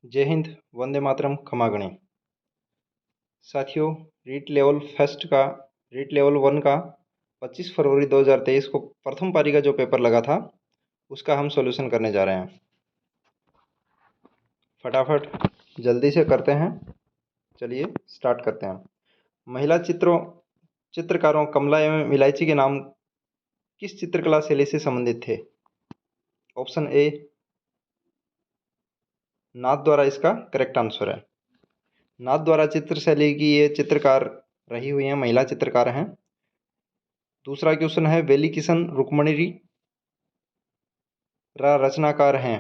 जय हिंद, वंदे मातरम, खमागणी। साथियों, रीट लेवल 1 का 25 फरवरी 2023 को प्रथम पारी का जो पेपर लगा था उसका हम सॉल्यूशन करने जा रहे हैं। फटाफट जल्दी से करते हैं। चलिए स्टार्ट करते हैं। महिला चित्रकारों कमला एवं इलायची के नाम किस चित्रकला शैली से संबंधित थे? ऑप्शन ए नाथ द्वारा इसका करेक्ट आंसर है। नाथ द्वारा चित्र शैली की ये चित्रकार रही हुई हैं, महिला चित्रकार हैं। दूसरा क्वेश्चन है वेली किशन रुक्मणी रचनाकार हैं,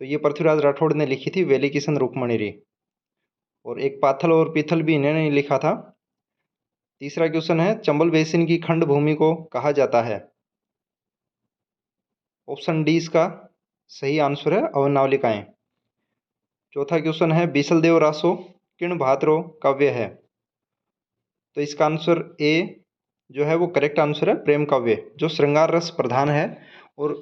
तो ये पृथ्वीराज राठौड़ ने लिखी थी वेली किशन रुक्मणी। और एक पाथल और पीथल भी इन्होंने लिखा था। तीसरा क्वेश्चन है चंबल बेसिन की खंड भूमि को कहा जाता है? ऑप्शन डी इसका सही आंसर है, अवनावलिकाएं। चौथा क्वेश्चन है बीसलदेव रासो किण भाद्रो काव्य है? तो इसका आंसर ए जो है वो करेक्ट आंसर है, प्रेम काव्य, जो श्रृंगार रस प्रधान है। और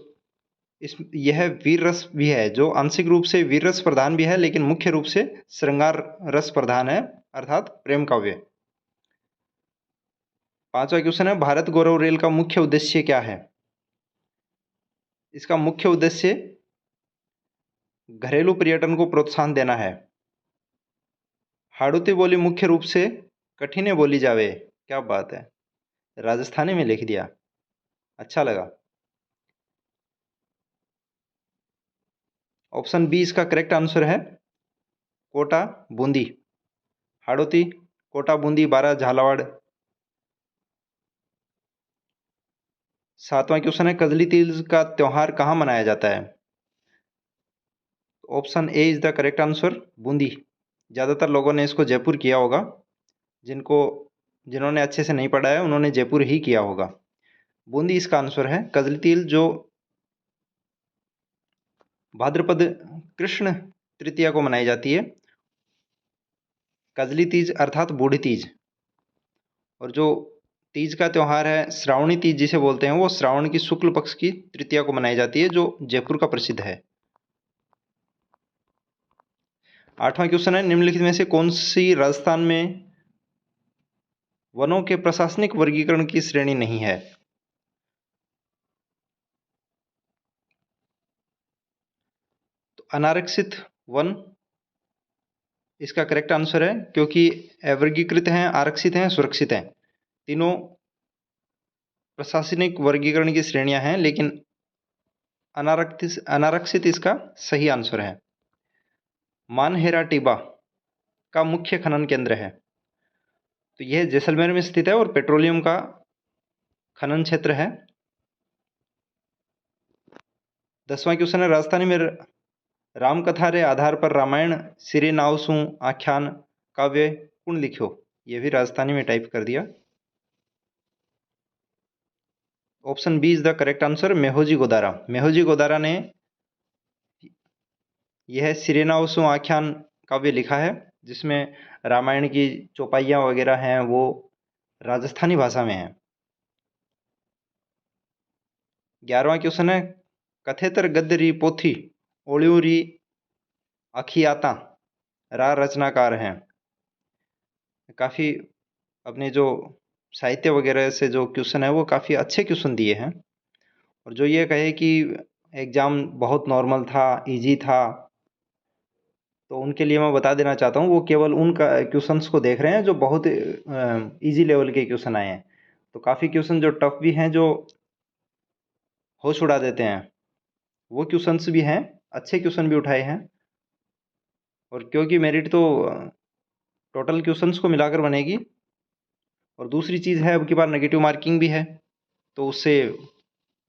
यह वीर रस भी है, जो आंशिक रूप से वीर रस प्रधान भी है लेकिन मुख्य रूप से श्रृंगार रस प्रधान है, अर्थात प्रेम काव्य। पांचवा क्वेश्चन है भारत गौरव रेल का मुख्य उद्देश्य क्या है? इसका मुख्य उद्देश्य घरेलू पर्यटन को प्रोत्साहन देना है। हाड़ौती बोली मुख्य रूप से कठिने बोली जावे। क्या बात है, राजस्थानी में लिख दिया, अच्छा लगा। ऑप्शन बी इसका करेक्ट आंसर है, कोटा बूंदी। हाड़ौती, कोटा, बूंदी, बारा, झालावाड़। सातवां क्वेश्चन है कजली तीज का त्योहार कहाँ मनाया जाता है? Option A is the correct answer, Bundi. ज़्यादातर लोगों ने इसको जयपुर किया होगा, जिन्होंने अच्छे से नहीं पढ़ा है उन्होंने जयपुर ही किया होगा। बूंदी इसका आंसर है। कजली तीज जो भाद्रपद कृष्ण तृतीया को मनाई जाती है, कजली तीज अर्थात बूढ़ी तीज। और जो तीज का त्यौहार है श्रावणी तीज जिसे बोलते हैं, वो श्रावण की शुक्ल पक्ष की तृतीया को मनाई जाती है, जो जयपुर का प्रसिद्ध है। आठवां क्वेश्चन है निम्नलिखित में से कौन सी राजस्थान में वनों के प्रशासनिक वर्गीकरण की श्रेणी नहीं है? तो अनारक्षित वन इसका करेक्ट आंसर है, क्योंकि अवर्गीकृत हैं, आरक्षित हैं, सुरक्षित हैं, तीनों प्रशासनिक वर्गीकरण की श्रेणियां हैं, लेकिन अनारक्षित इसका सही आंसर है। मानहेरा टिबा का मुख्य खनन केंद्र है? तो यह जैसलमेर में स्थित है और पेट्रोलियम का खनन क्षेत्र है। 10वां क्वेश्चन है राजस्थानी में रामकथा रे आधार पर रामायण सिरे नाव सु आख्यान काव्य कुण लिखो? ये भी राजस्थानी में टाइप कर दिया। Option B is the correct answer, Mehoji Godara. Mehoji Godara ने यह सिरे नाव सु आख्यान काव्य लिखा है, जिसमें रामायण की चौपाइयाँ वगैरह हैं वो राजस्थानी भाषा में हैं। 11वां क्वेश्चन है कथेतर गद्य री पोथी ओलियो री अखियाता रा रचनाकार हैं? काफ़ी अपने जो साहित्य वगैरह से जो क्वेश्चन है वो काफ़ी अच्छे क्वेश्चन दिए हैं। और जो ये कहे कि एग्ज़ाम बहुत नॉर्मल था, इजी था, तो उनके लिए मैं बता देना चाहता हूँ वो केवल उन क्वेश्चंस को देख रहे हैं जो बहुत इजी लेवल के क्वेश्चन आए हैं। तो काफ़ी क्वेश्चन जो टफ भी हैं, जो होश उड़ा देते हैं, वो क्वेश्चंस भी हैं, अच्छे क्वेश्चन भी उठाए हैं। और क्योंकि मेरिट तो टोटल क्वेश्चंस को मिलाकर बनेगी, और दूसरी चीज़ है अब की बार नेगेटिव मार्किंग भी है, तो उससे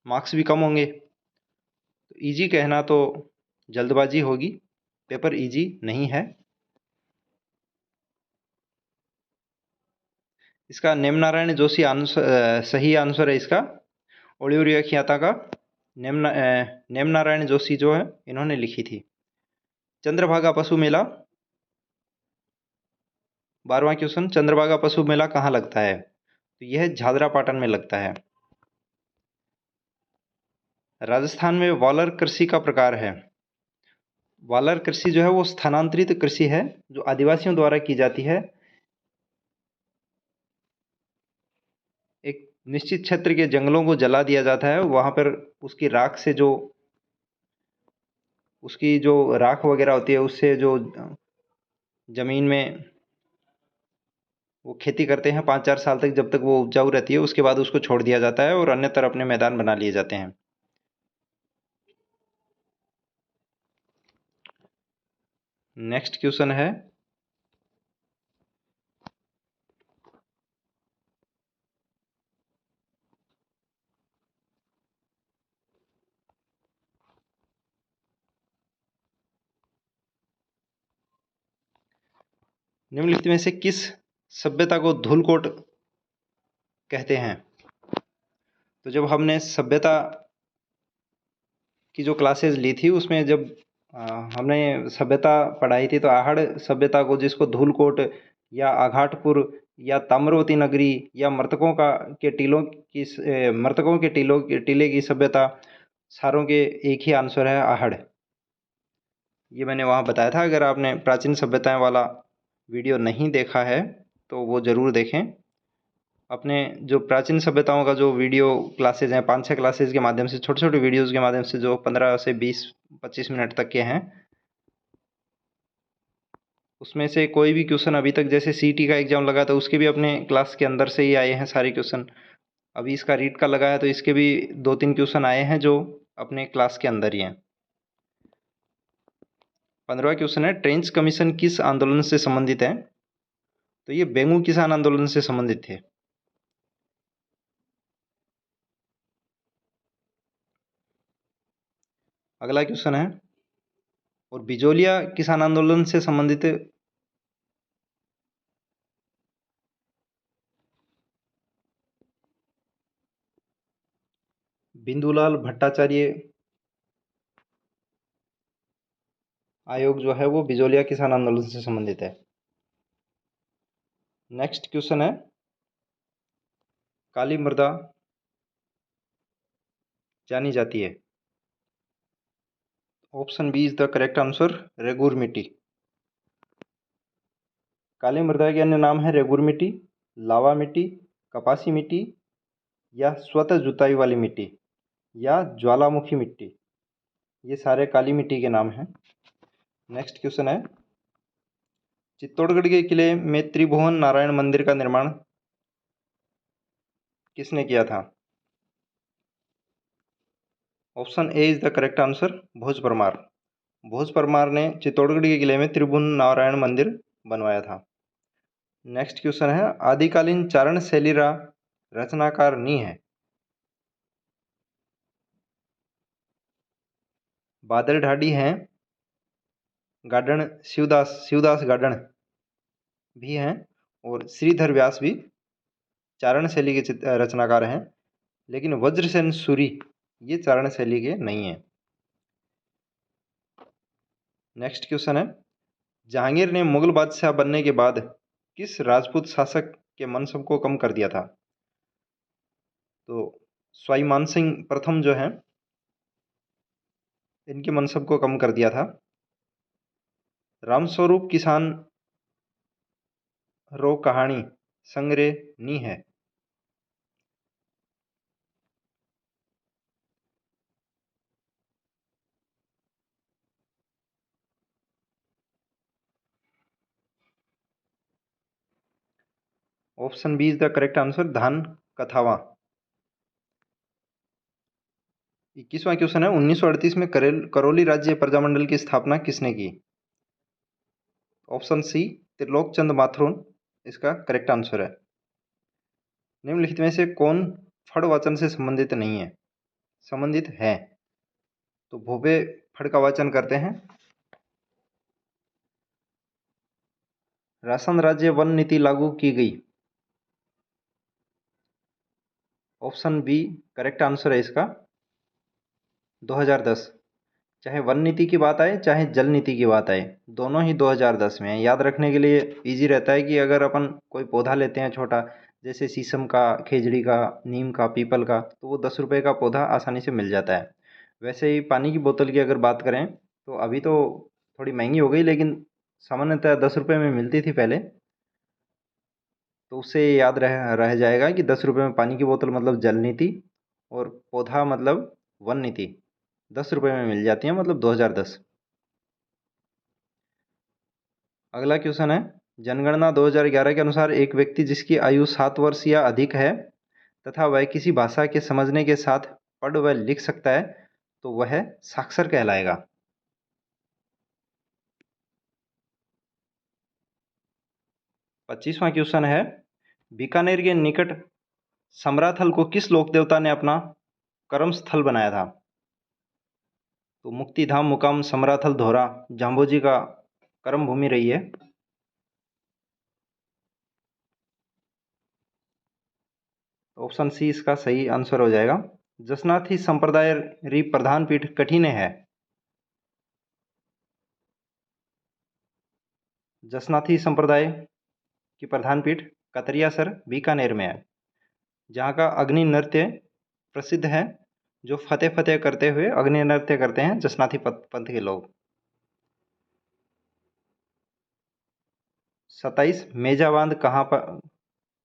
मार्क्स भी कम होंगे। तो ईजी कहना तो जल्दबाजी होगी, पेपर ईजी नहीं है। इसका नेम नारायण जोशी सही आंसर है इसका। ओलियोरिया ख्याता का नेम नारायण जोशी जो है इन्होंने लिखी थी। चंद्रभागा पशु मेला, 12वां क्वेश्चन, चंद्रभागा पशु मेला कहाँ लगता है? तो यह झादरा पाटन में लगता है। राजस्थान में वालर कृषि का प्रकार है? वालर कृषि जो है वो स्थानांतरित कृषि है जो आदिवासियों द्वारा की जाती है। एक निश्चित क्षेत्र के जंगलों को जला दिया जाता है, वहाँ पर उसकी राख से जो उसकी जो राख वगैरह होती है उससे जो ज़मीन में वो खेती करते हैं 5-4 साल तक, जब तक वो उपजाऊ रहती है उसके बाद उसको छोड़ दिया जाता है और अन्यत्र अपने मैदान बना लिए जाते हैं। नेक्स्ट क्वेश्चन है, निम्नलिखित में से किस सभ्यता को धूलकोट कहते हैं? तो जब हमने सभ्यता की जो क्लासेस ली थी उसमें जब हमने सभ्यता पढ़ाई थी तो आहड़ सभ्यता को, जिसको धूलकोट या आघाटपुर या ताम्रवती नगरी या मृतकों के टीले की सभ्यता, सारों के एक ही आंसर है आहड़। ये मैंने वहाँ बताया था। अगर आपने प्राचीन सभ्यताएं वाला वीडियो नहीं देखा है तो वो ज़रूर देखें। अपने जो प्राचीन सभ्यताओं का जो वीडियो क्लासेज हैं, 5-6 क्लासेज के माध्यम से, छोटे छोटे वीडियोज़ के माध्यम से, जो 15 से 20-25 मिनट तक के हैं, उसमें से कोई भी क्वेश्चन अभी तक, जैसे सीटी का एग्ज़ाम लगा था उसके भी अपने क्लास के अंदर से ही आए हैं सारे क्वेश्चन। अभी इसका रीट का लगा है तो इसके भी 2-3 क्वेश्चन आए हैं जो अपने क्लास के अंदर ही हैं। 15वां क्वेश्चन है, ट्रेंच कमीशन किस आंदोलन से संबंधित है? तो ये बेंगू किसान आंदोलन से संबंधित थे। अगला क्वेश्चन है, और बिजोलिया किसान आंदोलन से संबंधित बिंदुलाल भट्टाचार्य आयोग जो है वो बिजोलिया किसान आंदोलन से संबंधित है। नेक्स्ट क्वेश्चन है, काली मृदा जानी जाती है? Option B is the correct answer, रेगुर मिट्टी। काली मृदा के अन्य नाम है रेगुर मिट्टी, लावा मिट्टी, कपासी मिट्टी, या स्वतः जुताई वाली मिट्टी, या ज्वालामुखी मिट्टी। ये सारे काली मिट्टी के नाम हैं। नेक्स्ट क्वेश्चन है, चित्तौड़गढ़ के किले में त्रिभुवन नारायण मंदिर का निर्माण किसने किया था? Option A is the correct answer, Bhoj Parmar. Bhoj Parmar ने चित्तौड़गढ़ के किले में त्रिभुवन नारायण मंदिर बनवाया था। नेक्स्ट क्वेश्चन है, आदिकालीन चारण शैली का रचनाकार नी है? बादल ढाडी हैं, गार्डन शिवदास गार्डन भी हैं, और श्रीधर व्यास भी चारण शैली के रचनाकार हैं, लेकिन वज्रसेन सूरी ये चारण शैली के नहीं हैं। नेक्स्ट क्वेश्चन है, जहांगीर ने मुगल बादशाह बनने के बाद किस राजपूत शासक के मनसब को कम कर दिया था? तो स्वाई मानसिंह प्रथम जो हैं, इनके मनसब को कम कर दिया था। रामस्वरूप किसान रो कहानी संग्रह नी है? Option B is the correct answer, धान कथावा। 21वां क्वेश्चन है, 1938 में करौली राज्य प्रजामंडल की स्थापना किसने की? ऑप्शन सी, त्रिलोक चंद माथुर इसका करेक्ट आंसर है। निम्नलिखित में से कौन फड़ वाचन से संबंधित नहीं है? संबंधित है, तो भोपे फड़ का वाचन करते हैं। राजस्थान राज्य वन नीति लागू की गई? ऑप्शन बी करेक्ट आंसर है इसका, 2010। चाहे वन नीति की बात आए चाहे जल नीति की बात आए, दोनों ही 2010 में है। याद रखने के लिए इजी रहता है कि अगर अपन कोई पौधा लेते हैं छोटा, जैसे शीशम का, खेजड़ी का, नीम का, पीपल का, तो वो 10 रुपये का पौधा आसानी से मिल जाता है। वैसे ही पानी की बोतल की अगर बात करें तो अभी तो थोड़ी महंगी हो गई, लेकिन सामान्यतः 10 रुपये में मिलती थी पहले। तो उससे याद रह जाएगा कि 10 रुपये में पानी की बोतल मतलब जल नीति, और पौधा मतलब वन नीति 10 रुपये में मिल जाती है, मतलब 2010। अगला क्वेश्चन है, जनगणना 2011 के अनुसार एक व्यक्ति जिसकी आयु 7 वर्ष या अधिक है तथा वह किसी भाषा के समझने के साथ पढ़ व लिख सकता है तो वह साक्षर कहलाएगा। 25वां क्वेश्चन है, बीकानेर के निकट समराथल को किस लोक देवता ने अपना कर्म स्थल बनाया था? तो मुक्तिधाम मुकाम समराथल धोरा जाम्बोजी का कर्म भूमि रही है। तो ऑप्शन सी इसका सही आंसर हो जाएगा। जसनाथी संप्रदाय री प्रधान पीठ कठिने है। जसनाथी संप्रदाय की प्रधान पीठ कतरियासर बीकानेर में है, जहाँ का अग्नि नृत्य प्रसिद्ध है। जो फतेह फतेह करते हुए अग्नि नृत्य करते हैं जसनाथी पंथ के लोग। 27 मेजा बांध कहाँ पर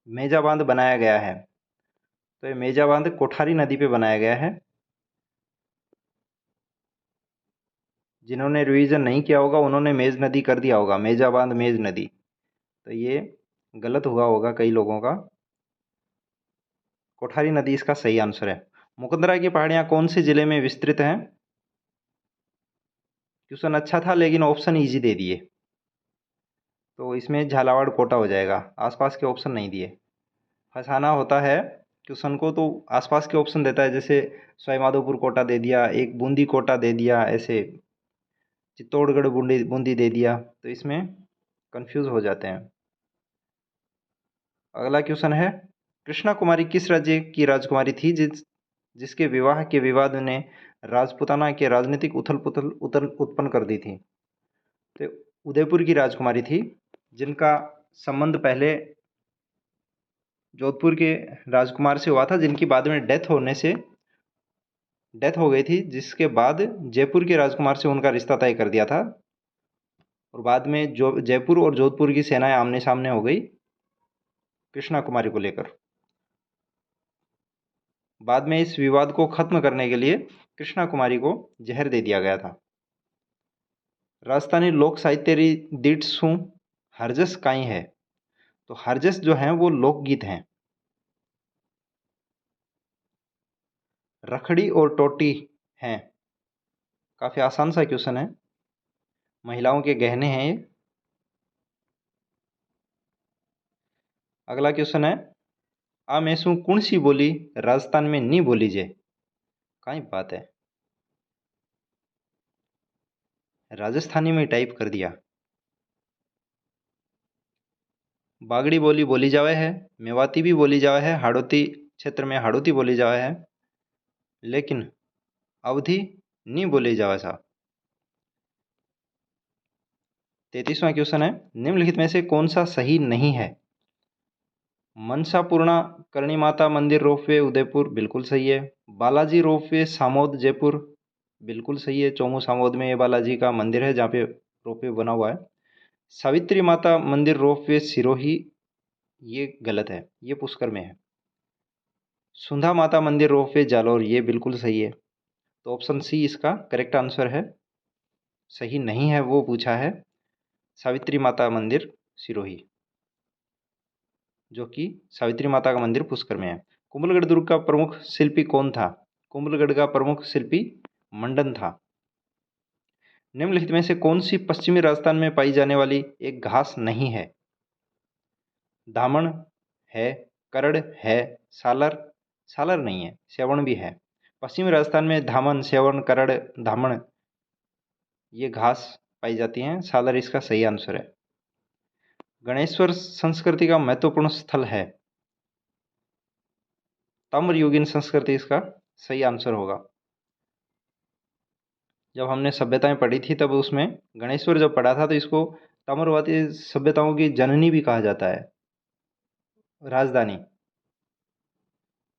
मेजा बांध बनाया गया है? तो ये मेजा बांध कोठारी नदी पे बनाया गया है। जिन्होंने रिवीजन नहीं किया होगा उन्होंने मेज नदी कर दिया होगा, मेजा बांध मेज नदी। तो ये गलत हुआ होगा कई लोगों का। कोठारी नदी इसका सही आंसर है। मुकंदरा की पहाड़ियाँ कौन से जिले में विस्तृत हैं? क्वेश्चन अच्छा था लेकिन ऑप्शन इजी दे दिए, तो इसमें झालावाड़ कोटा हो जाएगा, आसपास के ऑप्शन नहीं दिए। फंसाना होता है क्वेश्चन को तो आसपास के ऑप्शन देता है, जैसे सवाईमाधोपुर कोटा दे दिया, एक बूंदी कोटा दे दिया, ऐसे चित्तौड़गढ़ बूंदी बूंदी दे दिया, तो इसमें कंफ्यूज हो जाते हैं। अगला क्वेश्चन है, कृष्णा कुमारी किस राज्य की राजकुमारी थी जिसके विवाह के विवाद ने राजपूताना के राजनीतिक उथल पुथल उत्पन्न कर दी थी? तो उदयपुर की राजकुमारी थी, जिनका संबंध पहले जोधपुर के राजकुमार से हुआ था, जिनकी बाद में डेथ हो गई थी, जिसके बाद जयपुर के राजकुमार से उनका रिश्ता तय कर दिया था। और बाद में जो जयपुर और जोधपुर की सेनाएं आमने सामने हो गई कृष्णा कुमारी को लेकर। बाद में इस विवाद को खत्म करने के लिए कृष्णा कुमारी को जहर दे दिया गया था। राजस्थानी लोक साहित्य री दीठ सु हरजस काई है? तो हरजस जो हैं वो लोकगीत हैं। रखड़ी और टोटी हैं। काफी आसान सा क्वेश्चन है, महिलाओं के गहने हैं ये। अगला क्वेश्चन है, आ मैसू कौन सी बोली राजस्थान में नहीं बोली जे? कई बात है, राजस्थानी में टाइप कर दिया। बागड़ी बोली बोली जावे है, मेवाती भी बोली जावे है, हाड़ौती क्षेत्र में हाड़ौती बोली जावे है, लेकिन अवधि नहीं बोली जावे सा। 33वां क्वेश्चन है, निम्नलिखित में से कौन सा सही नहीं है? मनसापूर्णा करणी माता मंदिर रोपवे उदयपुर बिल्कुल सही है। बालाजी रोपवे सामोद जयपुर बिल्कुल सही है। चौमू सामोद में ये बालाजी का मंदिर है जहाँ पे रोपवे बना हुआ है। सावित्री माता मंदिर रोपवे सिरोही ये गलत है, ये पुष्कर में है। सुंधा माता मंदिर रोपवे जालौर ये बिल्कुल सही है। तो ऑप्शन सी इसका करेक्ट आंसर है। सही नहीं है वो पूछा है सावित्री माता मंदिर सिरोही, जो कि सावित्री माता का मंदिर पुष्कर में है। कुंभलगढ़ दुर्ग का प्रमुख शिल्पी कौन था? कुंभलगढ़ का प्रमुख शिल्पी मंडन था। निम्नलिखित में से कौन सी पश्चिमी राजस्थान में पाई जाने वाली एक घास नहीं है? धामण है, करड़ है, सालर सालर नहीं है, सेवण भी है। पश्चिमी राजस्थान में धामन, सेवण, करड़, धामण ये घास पाई जाती हैं। सालर इसका सही आंसर है। गणेश्वर संस्कृति का महत्वपूर्ण स्थल है। ताम्रयुगीन संस्कृति इसका सही आंसर होगा। जब हमने सभ्यताएं पढ़ी थी तब उसमें गणेश्वर जब पढ़ा था तो इसको ताम्रवादी सभ्यताओं की जननी भी कहा जाता है, राजधानी।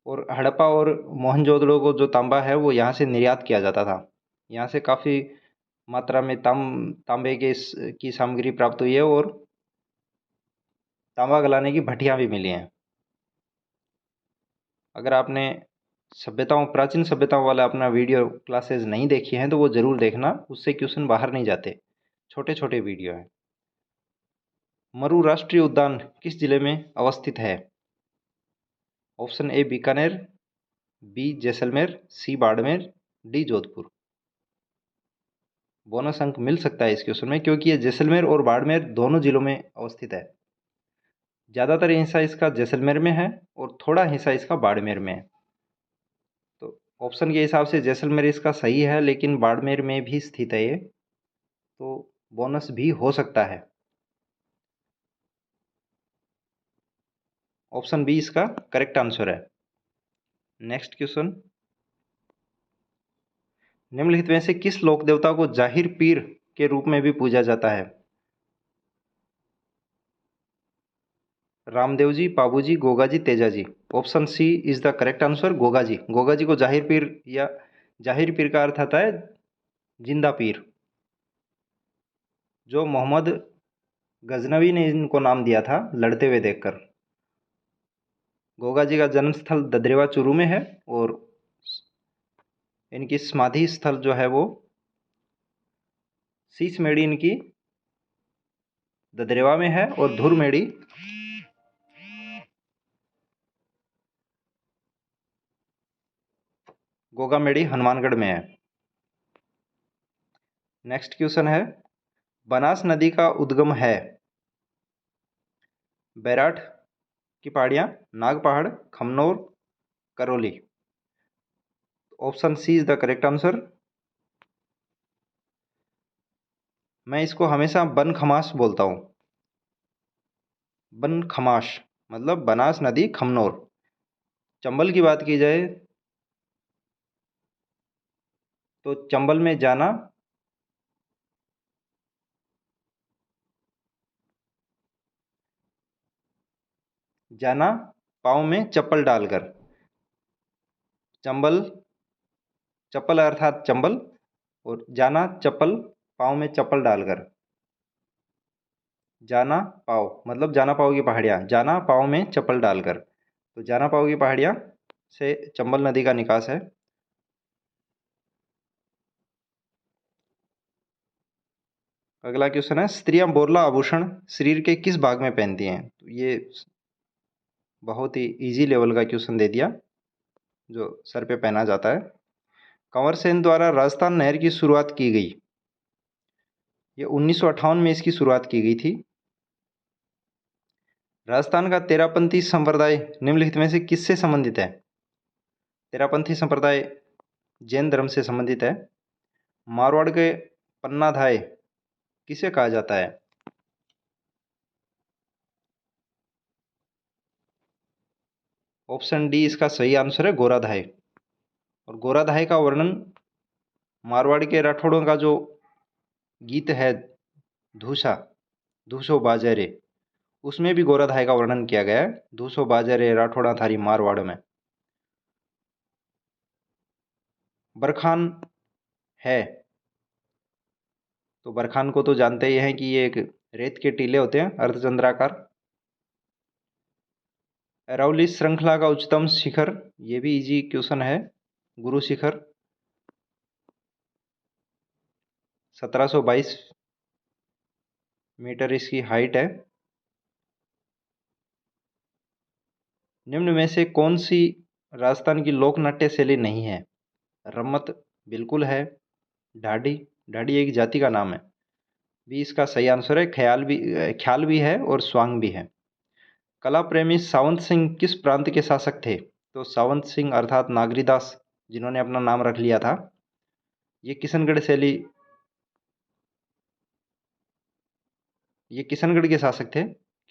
और हड़प्पा और मोहनजोदड़ो को जो तांबा है वो यहाँ से निर्यात किया जाता था। यहाँ से काफ़ी मात्रा में तांबे की सामग्री प्राप्त हुई है और तांबा गलाने की भट्टियां भी मिली हैं। अगर आपने प्राचीन सभ्यताओं वाला अपना वीडियो क्लासेस नहीं देखी हैं तो वो ज़रूर देखना, उससे क्वेश्चन बाहर नहीं जाते, छोटे छोटे वीडियो हैं। मरु राष्ट्रीय उद्यान किस जिले में अवस्थित है? Option A Bikaner, B Jaisalmer, C Barmer, D Jodhpur. Bonus अंक मिल सकता है इस क्वेश्चन में क्योंकि ये जैसलमेर और बाड़मेर दोनों जिलों में अवस्थित है। ज़्यादातर हिस्सा इसका जैसलमेर में है और थोड़ा हिस्सा इसका बाड़मेर में है। तो ऑप्शन के हिसाब से जैसलमेर इसका सही है, लेकिन बाड़मेर में भी स्थित है ये, तो बोनस भी हो सकता है। ऑप्शन बी इसका करेक्ट आंसर है। नेक्स्ट क्वेश्चन, निम्नलिखित में से किस लोक देवता को जाहिर पीर के रूप में भी पूजा जाता है? Ramdev ji, Babu ji, Goga ji, Teja ji. Option C is the correct answer, Goga ji. Goga ji को जाहिर पीर या जाहिर पीर का अर्थ आता है जिंदा पीर। जो मोहम्मद गजनवी ने इनको नाम दिया था लड़ते हुए देखकर। गोगा जी का जन्म स्थल ददरेवा चूरू में है और इनकी समाधि स्थल जो है वो शीश मेड़ी इनकी ददरेवा में है और धुर मेड़ी गोगा मेड़ी हनुमानगढ़ में है। नेक्स्ट क्वेश्चन है, बनास नदी का उद्गम है बैराठ की पहाड़ियाँ, Nag Pahar, Khamnor, Karauli. Option C is the correct answer. मैं इसको हमेशा बन खमास बोलता हूँ। बन खमाश मतलब बनास नदी खमनोर। चंबल की बात की जाए तो चंबल में जाना पाँव में चप्पल डालकर। चंबल चप्पल अर्थात चंबल और जाना चप्पल पाँव में चप्पल डालकर। जाना पाव मतलब जाना पाव की पहाड़ियाँ, जाना पाव में चप्पल डालकर। तो जाना पाव की पहाड़ियाँ से चंबल नदी का निकास है। अगला क्वेश्चन है, स्त्रियां बोरला आभूषण शरीर के किस भाग में पहनती हैं? तो ये बहुत ही इजी लेवल का क्वेश्चन दे दिया, जो सर पे पहना जाता है। कंवर सेन द्वारा राजस्थान नहर की शुरुआत की गई, ये 1958 में इसकी शुरुआत की गई थी। राजस्थान का तेरापंथी संप्रदाय निम्नलिखित में से किससे संबंधित है? तेरापंथी संप्रदाय जैन धर्म से संबंधित है। मारवाड़ के पन्नाधाय किसे कहा जाता है? ऑप्शन डी इसका सही आंसर है, गोराधाय। और गोराधाय का वर्णन मारवाड़ के राठौड़ों का जो गीत है धूसा, धूसो बाजे रे, उसमें भी गोराधाय का वर्णन किया गया है। धूसो बाजे रे राठौड़ा थारी मारवाड़ में। बरखान है, तो बरखान को तो जानते ही हैं कि ये एक रेत के टीले होते हैं अर्धचंद्राकार। अरावली श्रृंखला का उच्चतम शिखर, ये भी इजी क्वेश्चन है, गुरु शिखर 1722 मीटर इसकी हाइट है। निम्न में से कौन सी राजस्थान की लोक नाट्य शैली नहीं है? रम्मत बिल्कुल है। ढाडी, ढाडी एक जाति का नाम है, भी इसका सही आंसर है। ख्याल भी है और स्वांग भी है। कला प्रेमी सावंत सिंह किस प्रांत के शासक थे? तो सावंत सिंह अर्थात नागरीदास, जिन्होंने अपना नाम रख लिया था, ये किशनगढ़ के शासक थे।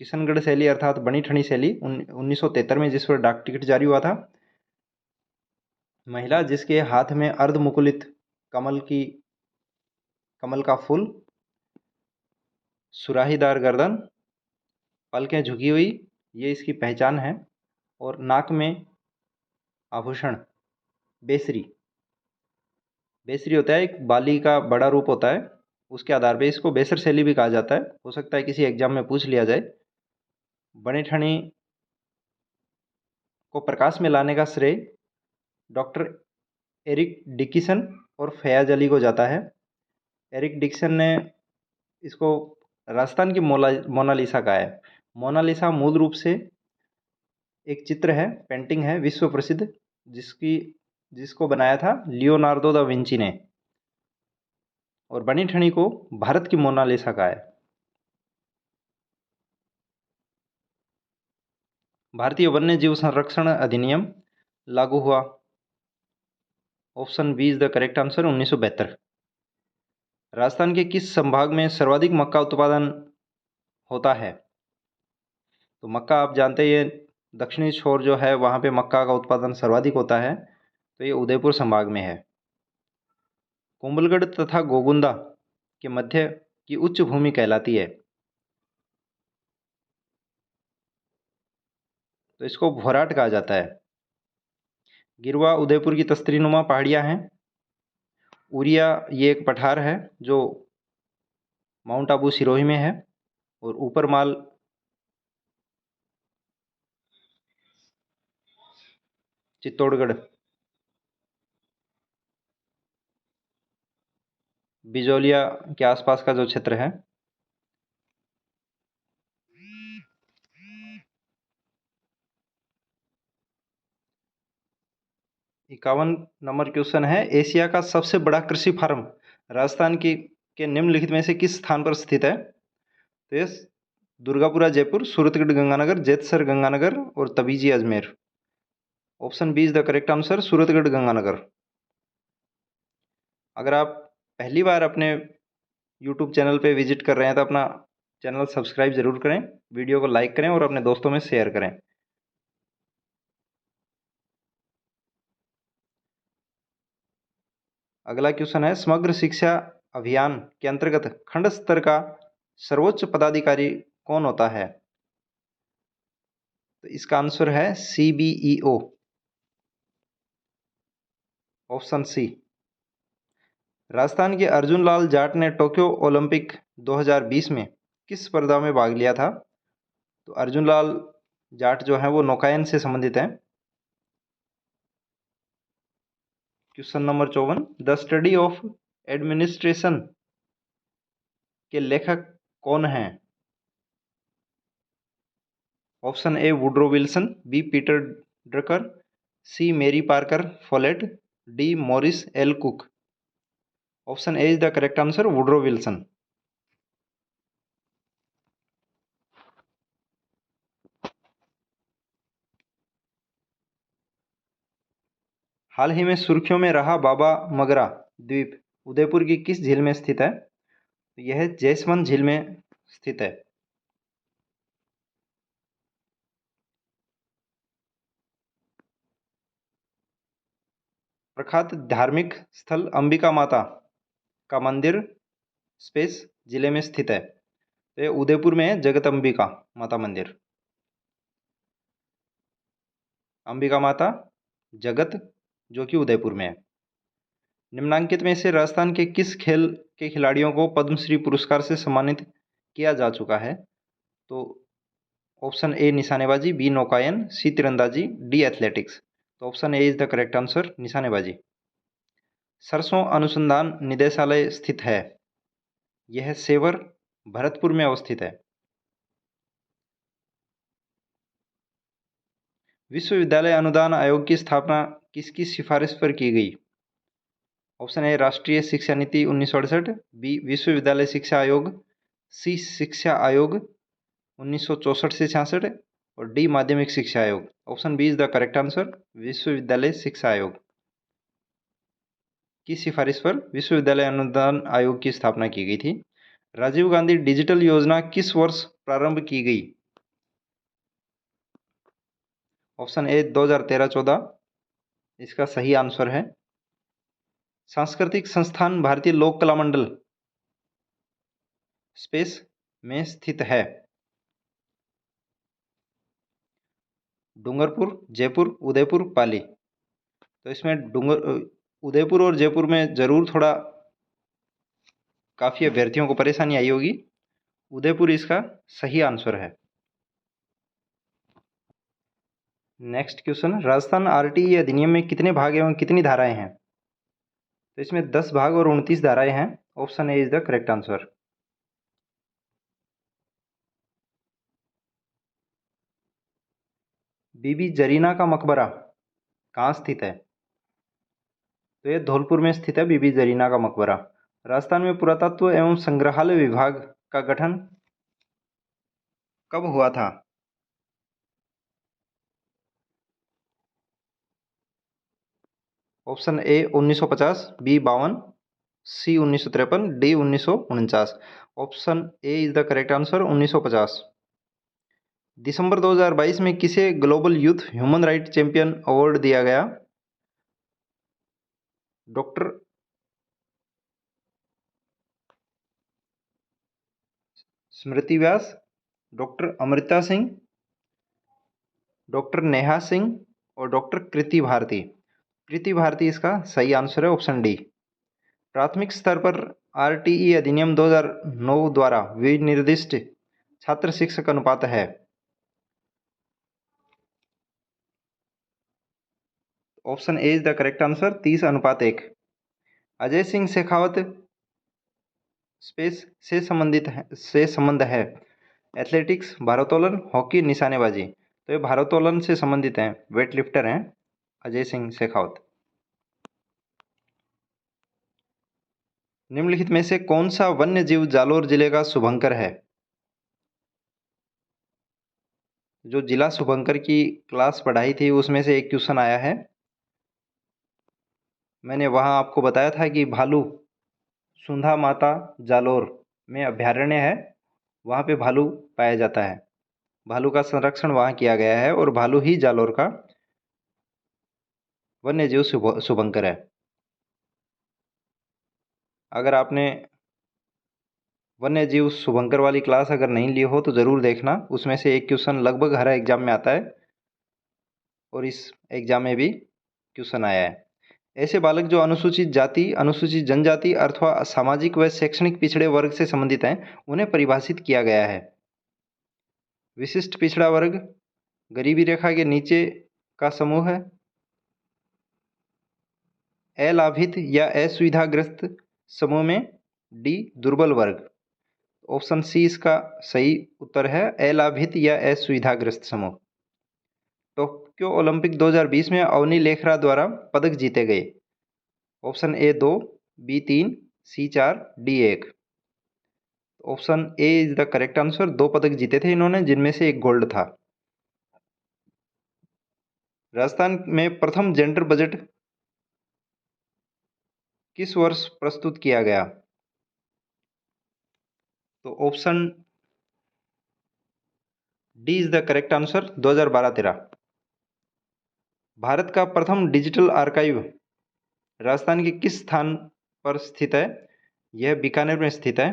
किशनगढ़ शैली अर्थात बनी ठनी शैली 1973 में जिस पर डाक टिकट जारी हुआ था। महिला जिसके हाथ में अर्धमुकुलित कमल का फूल, सुराहीदार गर्दन, पलकें झुकी हुई, ये इसकी पहचान है। और नाक में आभूषण बेसरी, बेसरी होता है एक बाली का बड़ा रूप होता है, उसके आधार पे इसको बेसर शैली भी कहा जाता है। हो सकता है किसी एग्जाम में पूछ लिया जाए। बनी ठनी को प्रकाश में लाने का श्रेय डॉक्टर एरिक डिकिसन और फयाज अली को जाता है। एरिक डिक्सन ने इसको राजस्थान की मोनालिसा कहा है। मोनालिसा मूल रूप से एक चित्र है, पेंटिंग है विश्व प्रसिद्ध, जिसको बनाया था लियोनार्डो दा विंची ने, और बनी ठनी को भारत की मोनालिसा कहा है। भारतीय वन्य जीव संरक्षण अधिनियम लागू हुआ। Option B is the correct answer, 1972। Rajasthan के किस संभाग में सर्वाधिक मक्का उत्पादन होता है? तो मक्का आप जानते हैं, ये दक्षिणी छोर जो है वहाँ पे मक्का का उत्पादन सर्वाधिक होता है, तो ये उदयपुर संभाग में है। कुंभलगढ़ तथा गोगुंदा के मध्य की उच्च भूमि कहलाती है, तो इसको भोराट कहा जाता है। गिरवा उदयपुर की तस्तरीनुमा पहाड़ियाँ हैं। उरिया ये एक पठार है जो माउंट आबू सिरोही में है, और ऊपर माल चित्तौड़गढ़ बिजौलिया के आसपास का जो क्षेत्र है। 51 नंबर क्वेश्चन है, एशिया का सबसे बड़ा कृषि फार्म राजस्थान की के निम्नलिखित में से किस स्थान पर स्थित है? तो ये दुर्गापुरा जयपुर, सूरतगढ़ गंगानगर, जेतसर गंगानगर और Tabiji Ajmer. Option B is the correct answer, Suratgarh Ganganagar. अगर आप पहली बार अपने यूट्यूब चैनल पे विजिट कर रहे हैं तो अपना चैनल सब्सक्राइब जरूर करें, वीडियो को लाइक करें और अपने दोस्तों में शेयर करें। अगला क्वेश्चन है, समग्र शिक्षा अभियान के अंतर्गत खंड स्तर का सर्वोच्च पदाधिकारी कौन होता है? तो इसका आंसर है CBEO, ऑप्शन सी। राजस्थान के अर्जुन लाल जाट ने टोक्यो ओलंपिक 2020 में किस स्पर्धा में भाग लिया था? तो अर्जुन लाल जाट जो है वो नौकायन से संबंधित हैं। Question number 54, the study of administration के लेखक कौन हैं? Option A Woodrow Wilson, B Peter Drucker, C Mary Parker Follett, D Morris L Cooke. Option A is the correct answer, Woodrow Wilson. हाल ही में सुर्खियों में रहा बाबा मगरा द्वीप उदयपुर की किस झील में स्थित है? यह जैसमंद झील में स्थित है। प्रख्यात धार्मिक स्थल अंबिका माता का मंदिर स्पेस जिले में स्थित है, तो यह उदयपुर में है, जगत अंबिका माता मंदिर। अंबिका माता जगत जो कि उदयपुर में है। निम्नांकित में से राजस्थान के किस खेल के खिलाड़ियों को पद्मश्री पुरस्कार से सम्मानित किया जा चुका है? तो ऑप्शन ए निशानेबाजी, बी नौकायन, सी तीरंदाजी, डी एथलेटिक्स। तो option A is the correct answer, निशानेबाजी। सरसों अनुसंधान निदेशालय स्थित है, यह सेवर भरतपुर में अवस्थित है। विश्वविद्यालय अनुदान आयोग की स्थापना किसकी सिफारिश पर की गई? ऑप्शन ए राष्ट्रीय शिक्षा नीति 1968, बी विश्वविद्यालय शिक्षा आयोग, सी शिक्षा आयोग 1964 से 66 और डी माध्यमिक शिक्षा आयोग। Option B is the correct answer, विश्वविद्यालय शिक्षा आयोग की सिफारिश पर विश्वविद्यालय अनुदान आयोग की स्थापना की गई थी। राजीव गांधी डिजिटल योजना किस वर्ष प्रारंभ की गई? ऑप्शन ए 2013-14 इसका सही आंसर है। सांस्कृतिक संस्थान भारतीय लोक कला मंडल स्पेस में स्थित है, डूंगरपुर, जयपुर, उदयपुर, पाली। तो इसमें उदयपुर और जयपुर में जरूर थोड़ा काफ़ी अभ्यर्थियों को परेशानी आई होगी। उदयपुर इसका सही आंसर है। नेक्स्ट क्वेश्चन, राजस्थान आरटीई अधिनियम में कितने भाग एवं कितनी धाराएं हैं? तो इसमें 10 भाग और 29 धाराएं हैं। Option A is the correct answer. Bibi Zarina का मकबरा कहाँ स्थित है? तो ये धौलपुर में स्थित है बीबी जरीना का मकबरा। राजस्थान में पुरातत्व एवं संग्रहालय विभाग का गठन कब हुआ था? Option A 1950, B 52, C 1953, D 1949। Option A is the correct answer, 1950। दिसंबर 2022 में किसे global youth human right champion award दिया गया? Doctor Smriti Vyas, doctor Amrita Singh, doctor Neha Singh और डॉक्टर कृति भारती। कृति भारती इसका सही आंसर है, ऑप्शन डी। प्राथमिक स्तर पर आरटीई अधिनियम 2009 द्वारा विनिर्दिष्ट छात्र शिक्षक अनुपात है? Option A is the correct answer, 30:1। Ajay Singh Shekhawat space से संबंध है? एथलेटिक्स, भारोत्तोलन, हॉकी, निशानेबाजी। तो ये भारोत्तोलन से संबंधित हैं, वेट लिफ्टर हैं अजय सिंह शेखावत। निम्नलिखित में से कौन सा वन्य जीव जालोर जिले का शुभंकर है? जो जिला शुभंकर की क्लास पढ़ाई थी उसमें से एक क्वेश्चन आया है। मैंने वहां आपको बताया था कि भालू सुंधा माता जालोर में अभ्यारण्य है, वहां पे भालू पाया जाता है। भालू का संरक्षण वहां किया गया है और भालू ही जालोर का वन्य जीव शुभंकर है। अगर आपने वन्य जीव शुभंकर वाली क्लास अगर नहीं ली हो तो ज़रूर देखना, उसमें से एक क्वेश्चन लगभग हर एग्जाम में आता है और इस एग्जाम में भी क्वेश्चन आया है। ऐसे बालक जो अनुसूचित जाति, अनुसूचित जनजाति अथवा सामाजिक व शैक्षणिक पिछड़े वर्ग से संबंधित हैं, उन्हें परिभाषित किया गया है। विशिष्ट पिछड़ा वर्ग गरीबी रेखा के नीचे का समूह है, अलाभित या असुविधाग्रस्त समूह में, डी दुर्बल वर्ग। ऑप्शन सी इसका सही उत्तर है, अलाभित या असुविधाग्रस्त समूह। टोक्यो ओलंपिक 2020 में अवनी लेखरा द्वारा पदक जीते गए? Option A 2, B 3, C 4, D 1। Option A is the correct answer. 2 पदक जीते थे इन्होंने, जिनमें से एक गोल्ड था। राजस्थान में प्रथम जेंडर बजट किस वर्ष प्रस्तुत किया गया? तो option D is the correct answer, 2012-13। Bharat का प्रथम डिजिटल आर्काइव राजस्थान के किस स्थान पर स्थित है? यह बीकानेर में स्थित है।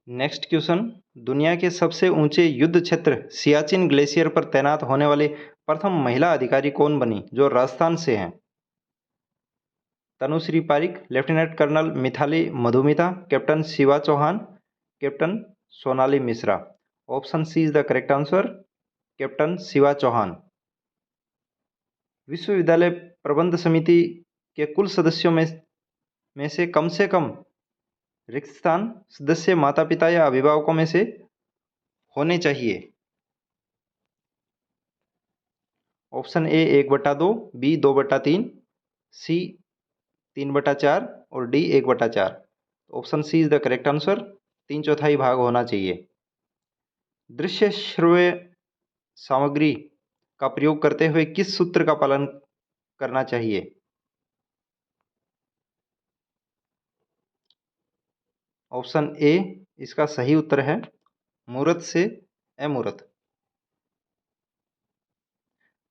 नेक्स्ट क्वेश्चन, दुनिया के सबसे ऊंचे युद्ध क्षेत्र सियाचिन ग्लेशियर पर तैनात होने वाले प्रथम महिला अधिकारी कौन बनी जो राजस्थान से हैं? Tanushree Pareek, lieutenant colonel Mithali Madhumita, captain Shiva Chauhan, captain Sonali Mishra. Option C is the correct answer, captain Shiva Chauhan. विश्वविद्यालय प्रबंध समिति के कुल सदस्यों में से कम रिक्त स्थान सदस्य माता पिता या अभिभावकों में से होने चाहिए? ऑप्शन ए 1/2, बी 2/3, सी 3/4 और D 1/4। Option C is the correct answer, 3/4 भाग होना चाहिए। दृश्य श्रव्य सामग्री का प्रयोग करते हुए किस सूत्र का पालन करना चाहिए? ऑप्शन ए इसका सही उत्तर है, मूर्त से अमूर्त।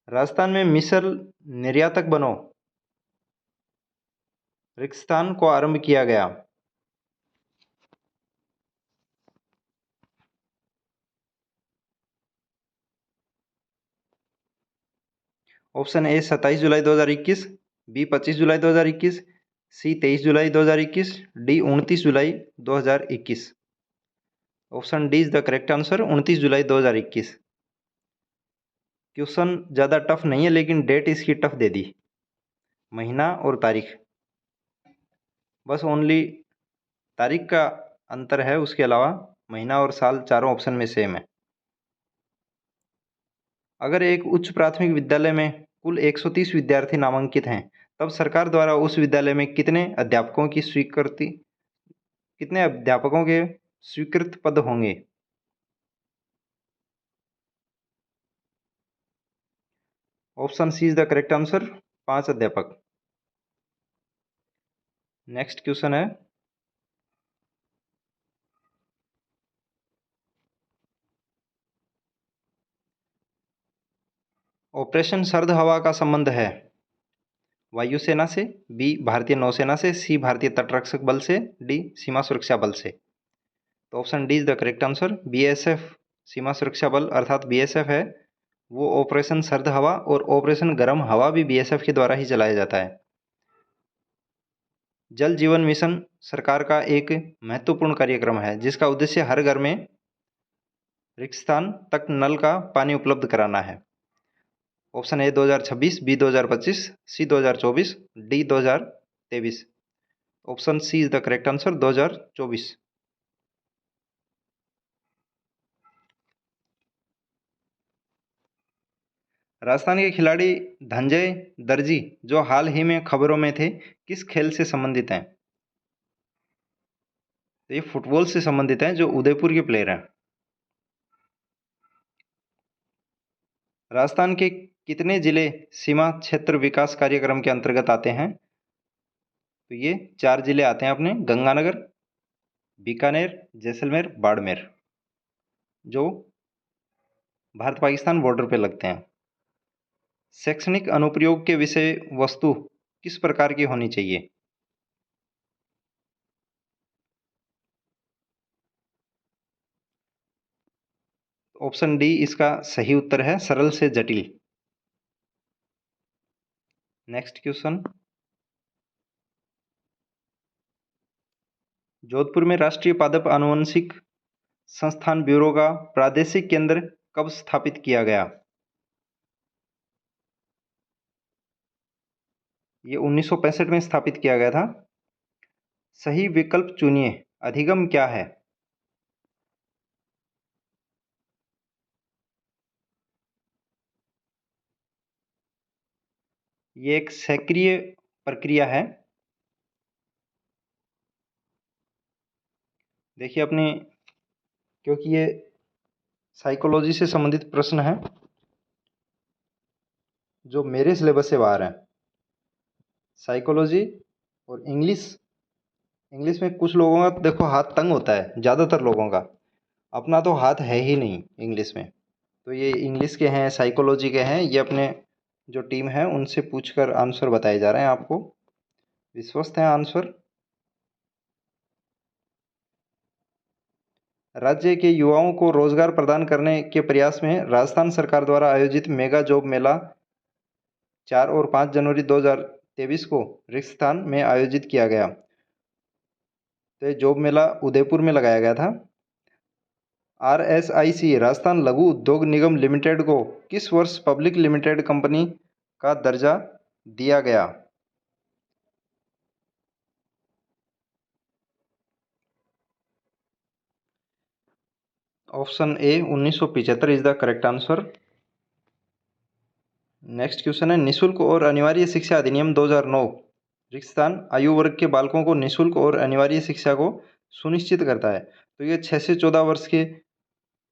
राजस्थान में मिसल निर्यातक बनो रिक्तस्थान को आरंभ किया गया? ऑप्शन ए 27 जुलाई 2021, बी 25 जुलाई 2021, सी 23 जुलाई 2021, डी 29 जुलाई 2021। Option D is the correct answer, 29 जुलाई 2021। क्वेश्चन ज़्यादा टफ नहीं है लेकिन डेट इसकी टफ दे दी, महीना और तारीख, बस ओनली तारीख का अंतर है, उसके अलावा महीना और साल चारों ऑप्शन में सेम है। अगर एक उच्च प्राथमिक विद्यालय में कुल 130 विद्यार्थी नामांकित हैं, तब सरकार द्वारा उस विद्यालय में कितने अध्यापकों के स्वीकृत पद होंगे? Option C is the correct answer, 5 अध्यापक। नेक्स्ट क्वेश्चन है, ऑपरेशन सर्द हवा का संबंध है वायुसेना से, बी भारतीय नौसेना से, सी भारतीय तटरक्षक बल से, डी सीमा सुरक्षा बल से। तो option D is the correct answer, BSF सीमा सुरक्षा बल अर्थात बीएसएफ है वो ऑपरेशन सर्द हवा और ऑपरेशन गर्म हवा भी बीएसएफ के द्वारा ही चलाया जाता है। जल जीवन मिशन सरकार का एक महत्वपूर्ण कार्यक्रम है जिसका उद्देश्य हर घर में रिक्तस्थान तक नल का पानी उपलब्ध कराना है। Option A 2026, B 2025, C 2024, D 2023। Option C is the correct answer, 2024। Rajasthan के खिलाड़ी धनंजय दर्जी जो हाल ही में खबरों में थे, किस खेल से संबंधित हैं? तो ये फुटबॉल से संबंधित हैं, जो उदयपुर के प्लेयर हैं। राजस्थान के कितने जिले सीमा क्षेत्र विकास कार्यक्रम के अंतर्गत आते हैं? तो ये 4 जिले आते हैं अपने, गंगानगर, बीकानेर, जैसलमेर, बाड़मेर, जो भारत पाकिस्तान बॉर्डर पे लगते हैं। शैक्षणिक अनुप्रयोग के विषय वस्तु किस प्रकार की होनी चाहिए? ऑप्शन डी इसका सही उत्तर है, सरल से जटिल। नेक्स्ट क्वेश्चन, जोधपुर में राष्ट्रीय पादप आनुवंशिक संस्थान ब्यूरो का प्रादेशिक केंद्र कब स्थापित किया गया? ये 1965 में स्थापित किया गया था। सही विकल्प चुनिए, अधिगम क्या है? ये एक सक्रिय प्रक्रिया है। देखिए अपने, क्योंकि ये साइकोलॉजी से संबंधित प्रश्न है जो मेरे सिलेबस से बाहर है। साइकोलॉजी और इंग्लिश, इंग्लिश में कुछ लोगों का देखो हाथ तंग होता है, ज़्यादातर लोगों का। अपना तो हाथ है ही नहीं इंग्लिश में। तो ये इंग्लिश के हैं, साइकोलॉजी के हैं, ये अपने जो टीम है उनसे पूछकर आंसर बताए जा रहे हैं आपको। विश्वस्त हैं आंसर? राज्य के युवाओं को रोजगार प्रदान करने के प्रयास में राजस्थान सरकार द्वारा आयोजित मेगा जॉब मेला 4 और 5 जनवरी 2023 को रिक्तस्थान में आयोजित किया गया। तो ये जॉब मेला उदयपुर में लगाया गया था। RSIC राजस्थान लघु उद्योग निगम लिमिटेड को किस वर्ष पब्लिक लिमिटेड कंपनी का दर्जा दिया गया? Option A 1975 is the correct answer. Next question है, निशुल्क और अनिवार्य शिक्षा अधिनियम 2009 रिक्तस्थान आयु वर्ग के बालकों को निशुल्क और अनिवार्य शिक्षा को सुनिश्चित करता है। तो ये 6 से 14 वर्ष के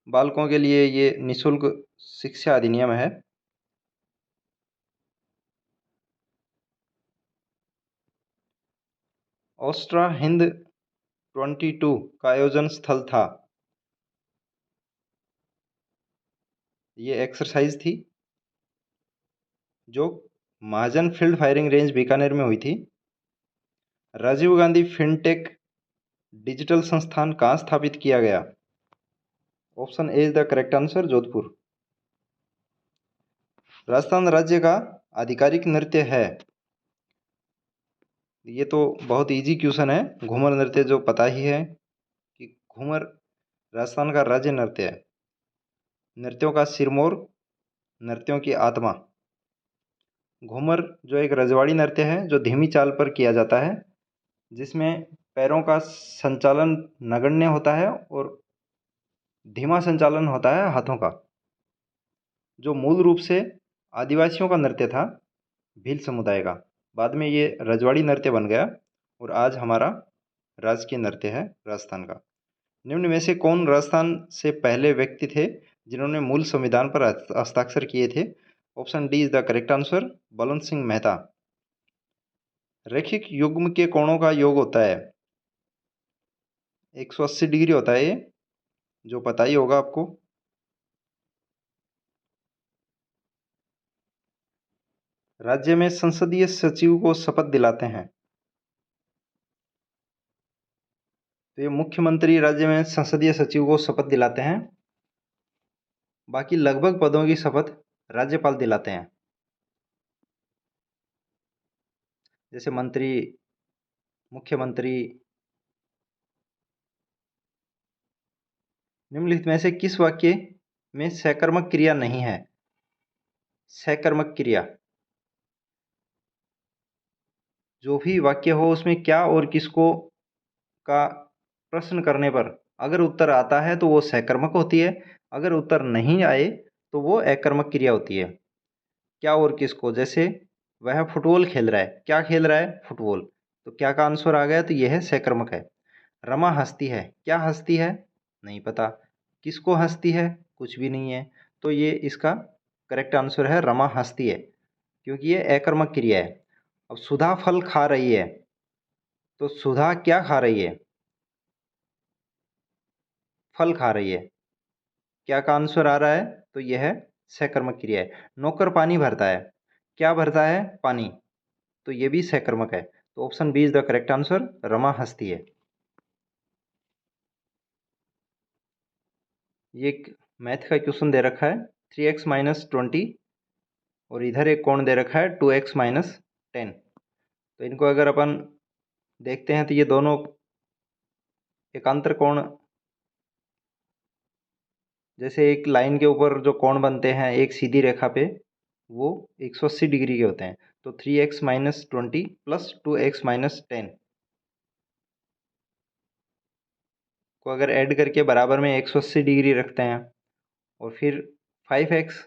बालकों के लिए ये निशुल्क शिक्षा अधिनियम है। ऑस्ट्रा हिंद 22 का आयोजन स्थल था। ये एक्सरसाइज थी जो महाजन फील्ड फायरिंग रेंज बीकानेर में हुई थी। राजीव गांधी फिनटेक डिजिटल संस्थान कहाँ स्थापित किया गया? Option A is the correct answer, Jodhpur. Rajasthan राज्य का आधिकारिक नृत्य है ये तो बहुत इजी क्वेश्चन है। घूमर नृत्य जो पता ही है कि घूमर राजस्थान का राज्य नृत्य है। नृत्यों का सिरमौर, नृत्यों की आत्मा। घूमर जो एक रजवाड़ी नृत्य है जो धीमी चाल पर किया जाता है, जिसमें पैरों का संचालन नगण्य होता है और धीमा संचालन होता है हाथों का। जो मूल रूप से आदिवासियों का नृत्य था, भील समुदाय का। बाद में ये रजवाड़ी नृत्य बन गया और आज हमारा राजकीय नृत्य है राजस्थान का। निम्न में से कौन राजस्थान से पहले व्यक्ति थे जिन्होंने मूल संविधान पर हस्ताक्षर किए थे? Option D is the correct answer, Balwant Singh Mehta. रैखिक युग्म के कोणों का योग होता है 180 डिग्री होता है, ये जो पता ही होगा आपको। राज्य में संसदीय सचिव को शपथ दिलाते हैं, तो ये मुख्यमंत्री राज्य में संसदीय सचिव को शपथ दिलाते हैं। बाकी लगभग पदों की शपथ राज्यपाल दिलाते हैं, जैसे मंत्री, मुख्यमंत्री। निम्नलिखित में से किस वाक्य में सकर्मक क्रिया नहीं है? सकर्मक क्रिया, जो भी वाक्य हो उसमें क्या और किसको का प्रश्न करने पर अगर उत्तर आता है तो वो सकर्मक होती है, अगर उत्तर नहीं आए तो वो अकर्मक क्रिया होती है। क्या और किसको, जैसे वह फुटबॉल खेल रहा है, क्या खेल रहा है? फुटबॉल। तो क्या का आंसर आ गया, तो यह सकर्मक है। रमा हंसती है, क्या हंसती है? नहीं पता। किसको हंसती है? कुछ भी नहीं है। तो ये इसका करेक्ट आंसर है, रमा हंसती है, क्योंकि ये अकर्मक क्रिया है। अब सुधा फल खा रही है, तो सुधा क्या खा रही है? फल खा रही है। क्या का आंसर आ रहा है? तो यह सकर्मक क्रिया है। नौकर पानी भरता है, क्या भरता है? पानी। तो ये भी सकर्मक है। तो option B is the correct answer, Rama हंसती है। ये एक मैथ का क्वेश्चन दे रखा है, 3x-20, और इधर एक कोण दे रखा है 2x-10। तो इनको अगर अपन देखते हैं तो ये दोनों एकांतर कोण, जैसे एक लाइन के ऊपर जो कोण बनते हैं एक सीधी रेखा पे, वो 180 डिग्री के होते हैं। तो 3x-20 प्लस 2x-10 को अगर ऐड करके बराबर में 180 डिग्री रखते हैं, और फिर 5x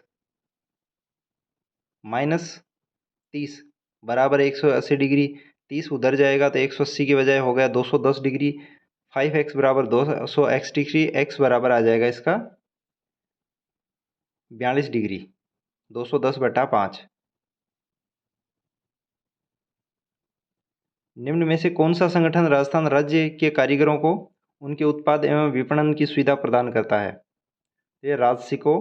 माइनस 30 बराबर 180 डिग्री, 30 उधर जाएगा तो 180 की बजाय हो गया 210 डिग्री। 5x बराबर 200 डिग्री, x बराबर आ जाएगा इसका 42 डिग्री, 210/5। निम्न में से कौन सा संगठन राजस्थान राज्य के कारीगरों को उनके उत्पाद एवं विपणन की सुविधा प्रदान करता है? ये राजसी को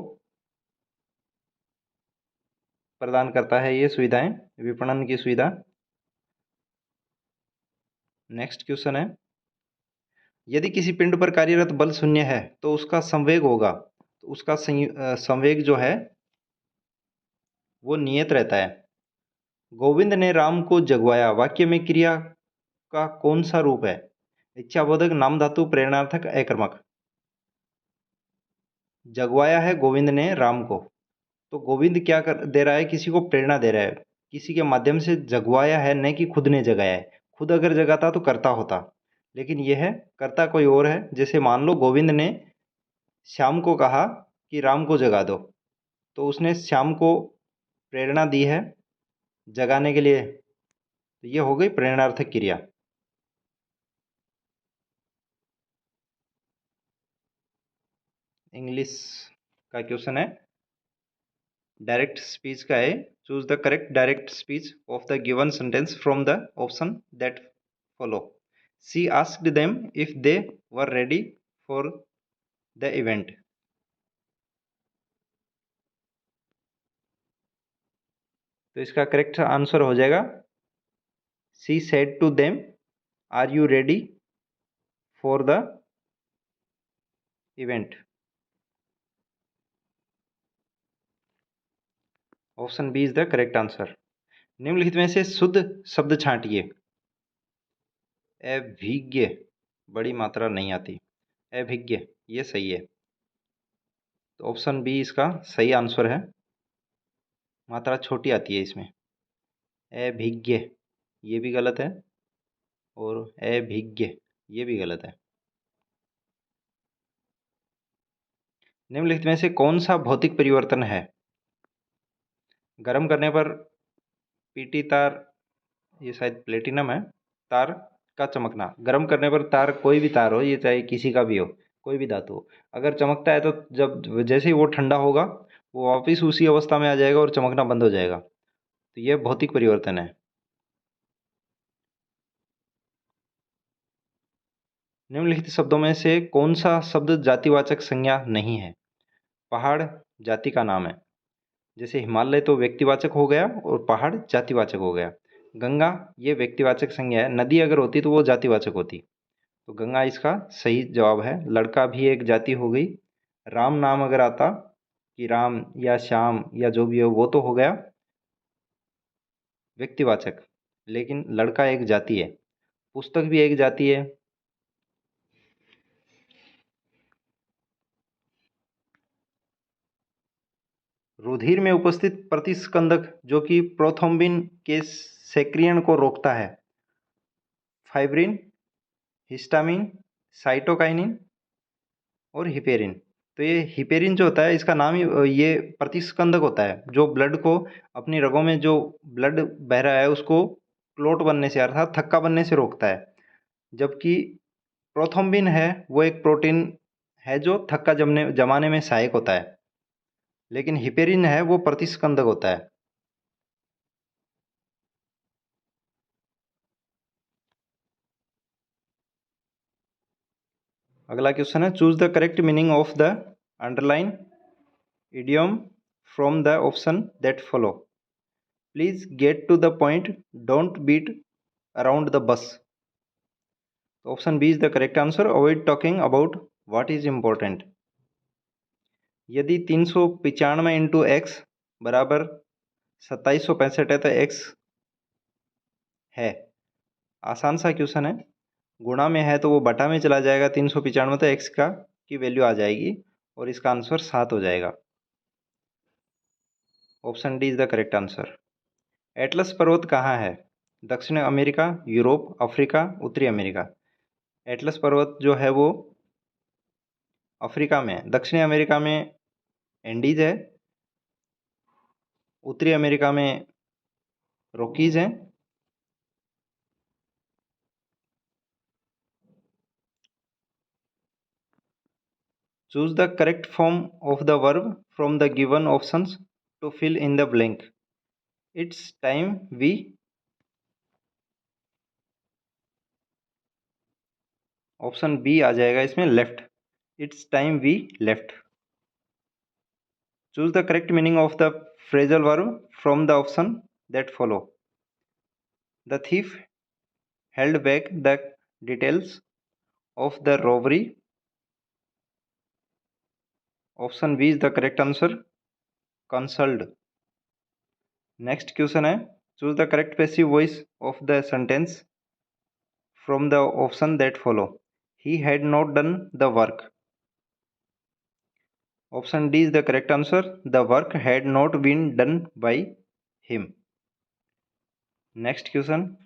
प्रदान करता है ये सुविधाएं, विपणन की सुविधा। नेक्स्ट क्वेश्चन है, यदि किसी पिंड पर कार्यरत बल शून्य है तो उसका संवेग होगा, तो उसका संवेग जो है वो नियत रहता है। गोविंद ने राम को जगवाया, वाक्य में क्रिया का कौन सा रूप है? इच्छाबोधक, नामधातु, प्रेरणार्थक, अकर्मक। जगवाया है गोविंद ने राम को, तो गोविंद क्या कर दे रहा है? किसी को प्रेरणा दे रहा है, किसी के माध्यम से जगवाया है, न कि खुद ने जगाया है। खुद अगर जगाता तो कर्ता होता, लेकिन यह है कर्ता कोई और है। जैसे मान लो गोविंद ने श्याम को कहा कि राम को जगा दो, तो उसने श्याम को प्रेरणा दी है जगाने के लिए, तो ये हो गई प्रेरणार्थक क्रिया। इंग्लिश का क्वेश्चन है, डायरेक्ट स्पीच का है। Choose the correct direct speech of the given sentence from the option that follow. She asked them if they were ready for the event. तो इसका करेक्ट आंसर हो जाएगा, she said to them are you ready for the event. Option B is the correct answer. निम्नलिखित में से शुद्ध शब्द छांटिए। अभिज्ञ, बड़ी मात्रा नहीं आती। अभिज्ञ, ये सही है। तो ऑप्शन बी इसका सही आंसर है। मात्रा छोटी आती है इसमें। अभिज्ञ, ये भी गलत है, और अभिज्ञ, ये भी गलत है। निम्नलिखित में से कौन सा भौतिक परिवर्तन है? गर्म करने पर पीटी तार, ये शायद प्लेटिनम है, तार का चमकना। गर्म करने पर तार, कोई भी तार हो, ये चाहे किसी का भी हो, कोई भी धातु हो, अगर चमकता है तो जब जैसे ही वो ठंडा होगा वो वापस उसी अवस्था में आ जाएगा और चमकना बंद हो जाएगा। तो यह भौतिक परिवर्तन है। निम्नलिखित शब्दों में से कौन सा शब्द जातिवाचक संज्ञा नहीं है? पहाड़ जाति का नाम है। जैसे हिमालय तो व्यक्तिवाचक हो गया और पहाड़ जातिवाचक हो गया। गंगा, ये व्यक्तिवाचक संज्ञा है। नदी अगर होती तो वो जातिवाचक होती। तो गंगा इसका सही जवाब है। लड़का भी एक जाति हो गई। राम नाम अगर आता कि राम या श्याम या जो भी हो, वो तो हो गया व्यक्तिवाचक, लेकिन लड़का एक जाति है। पुस्तक भी एक जाति है। रुधिर में उपस्थित प्रतिस्कंदक जो कि प्रोथ्रोम्बिन के सक्रियण को रोकता है। फाइब्रिन, हिस्टामिन, साइटोकाइनिन और हिपेरिन। तो ये हिपेरिन जो होता है, इसका नाम ही ये प्रतिस्कंदक होता है जो ब्लड को, अपनी रगों में जो ब्लड बह रहा है उसको क्लोट बनने से, अर्थात थक्का बनने से रोकता है। जबकि प्रोथ्रोम्बिन है वो एक प्रोटीन है जो थक्का जमाने में सहायक होता है, लेकिन हिपेरिन है वो प्रतिस्कंदक होता है। अगला क्वेश्चन है, choose the correct meaning of the underline idiom from the option that follow. Please get to the point, don't beat around the bus. Option B is the correct answer. Avoid talking about what is important. यदि 395 into x बराबर 2765 है तो x है। आसान सा question है। गुणा में है तो वो बटा में चला जाएगा 395, तो एक्स का की वैल्यू आ जाएगी और इसका आंसर 7 हो जाएगा। Option D is the correct answer. Atlas पर्वत कहाँ है? दक्षिण अमेरिका, यूरोप, अफ्रीका, उत्तरी अमेरिका। एटलस पर्वत जो है वो अफ्रीका में है। दक्षिणी अमेरिका में एंडीज है, उत्तरी अमेरिका में रॉकीज है। Choose the correct form of the verb from the given options to fill in the blank. It's time we, option B आ जाएगा इसमें, left. It's time we left. Choose the correct meaning of the phrasal verb from the option that follow. The thief held back the details of the robbery. Option B is the correct answer, consulted. Next question है, choose the correct passive voice of the sentence from the option that follow. He had not done the work. Option D is the correct answer, the work had not been done by him. Next question,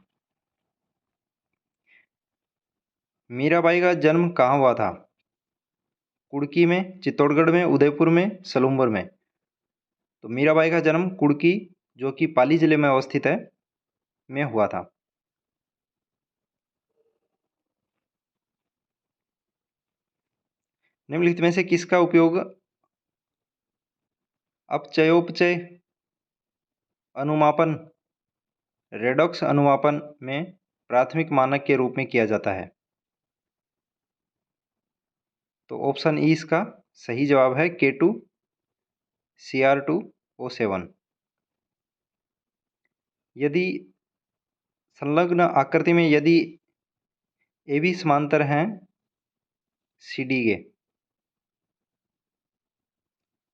Mirabai का जन्म कहाँ हुआ था? कुड़की में, चित्तौड़गढ़ में, उदयपुर में, सलूम्बर में। तो मीराबाई का जन्म कुड़की, जो कि पाली जिले में अवस्थित है, में हुआ था। निम्नलिखित में से किसका उपयोग अपचयोपचय अनुमापन, रेडॉक्स अनुमापन में प्राथमिक मानक के रूप में किया जाता है? तो ऑप्शन ई इसका सही जवाब है, K2CR2O7। यदि संलग्न आकृति में यदि AB समांतर हैं CD के,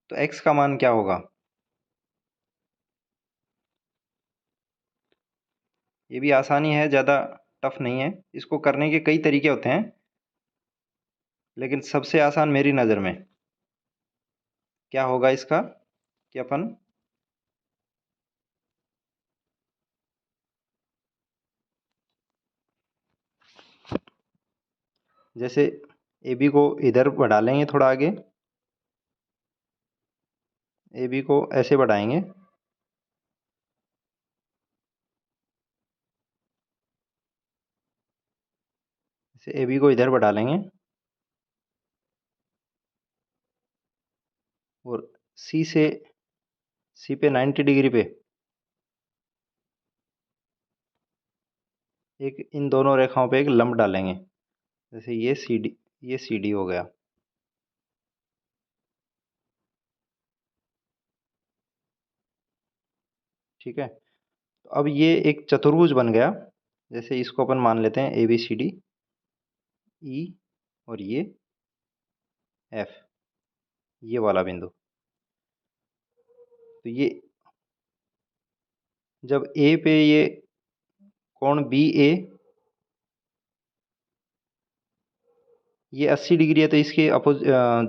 तो X का मान क्या होगा? ये भी आसानी है, ज़्यादा टफ नहीं है, इसको करने के कई तरीके होते हैं, लेकिन सबसे आसान मेरी नज़र में क्या होगा इसका कि अपन जैसे ए बी को इधर बढ़ा लेंगे, थोड़ा आगे ए बी को ऐसे बढ़ाएंगे, जैसे ए बी को इधर बढ़ा लेंगे और सी पे 90 डिग्री पे एक इन दोनों रेखाओं पे एक लंब डालेंगे, जैसे ये सी डी हो गया। ठीक है, तो अब ये एक चतुर्भुज बन गया। जैसे इसको अपन मान लेते हैं ए बी सी डी, ई और ये एफ, ये वाला बिंदु। तो ये जब ए पे ये कोण बी ए ये 80 डिग्री है, तो इसके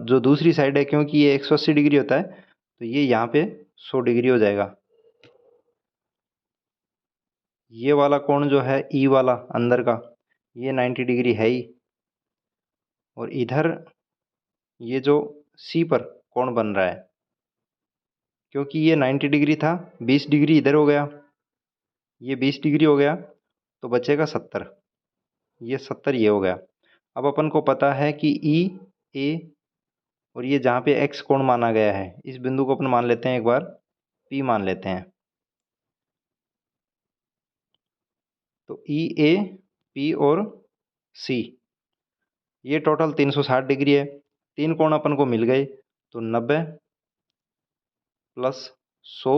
जो दूसरी साइड है, क्योंकि ये 180 डिग्री होता है, तो ये यहाँ पे 100 डिग्री हो जाएगा। ये वाला कोण जो है ई वाला अंदर का, ये 90 डिग्री है ही। और इधर ये जो सी पर कोण बन रहा है, क्योंकि ये 90 डिग्री था, 20 डिग्री इधर हो गया, ये 20 डिग्री हो गया, तो बचेगा 70। ये 70 ये हो गया। अब अपन को पता है कि ई ए और ये जहाँ पे एक्स कोण माना गया है, इस बिंदु को अपन मान लेते हैं, एक बार पी मान लेते हैं। तो ई ए पी और सी ये टोटल 360 डिग्री है। तीन कोण अपन को मिल गए, तो 90 प्लस 100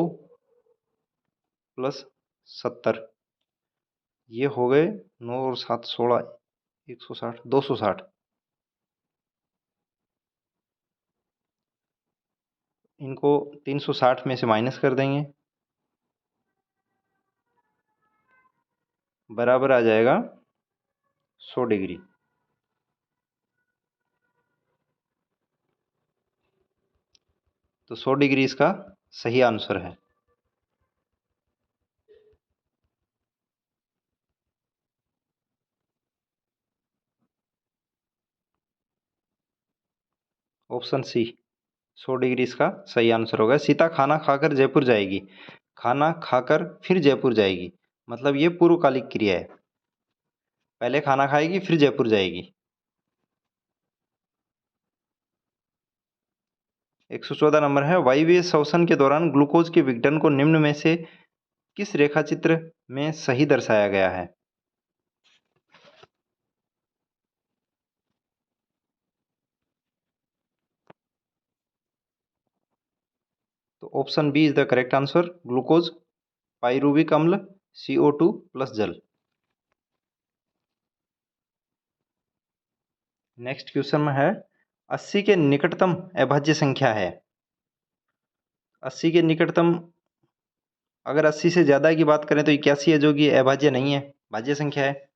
प्लस 70, ये हो गए 9 और 7 16, 160 260। इनको 360 में से माइनस कर देंगे, बराबर आ जाएगा 100 डिग्री। तो 100 डिग्री इसका सही आंसर है। ऑप्शन सी 100 डिग्री इसका सही आंसर होगा। सीता खाना खाकर जयपुर जाएगी, खाना खाकर फिर जयपुर जाएगी, मतलब ये पूर्वकालिक क्रिया है, पहले खाना खाएगी फिर जयपुर जाएगी। 114 नंबर है, वायवीय श्वसन के दौरान ग्लूकोज के विघटन को निम्न में से किस रेखाचित्र में सही दर्शाया गया है? तो option B is the correct answer, glucose, pyruvic अम्ल, CO2 प्लस जल। नेक्स्ट क्वेश्चन में है, 80 के निकटतम अभाज्य संख्या है। 80 के निकटतम, अगर 80 से ज्यादा की बात करें तो 81 है, जो कि अभाज्य नहीं है, भाज्य संख्या है।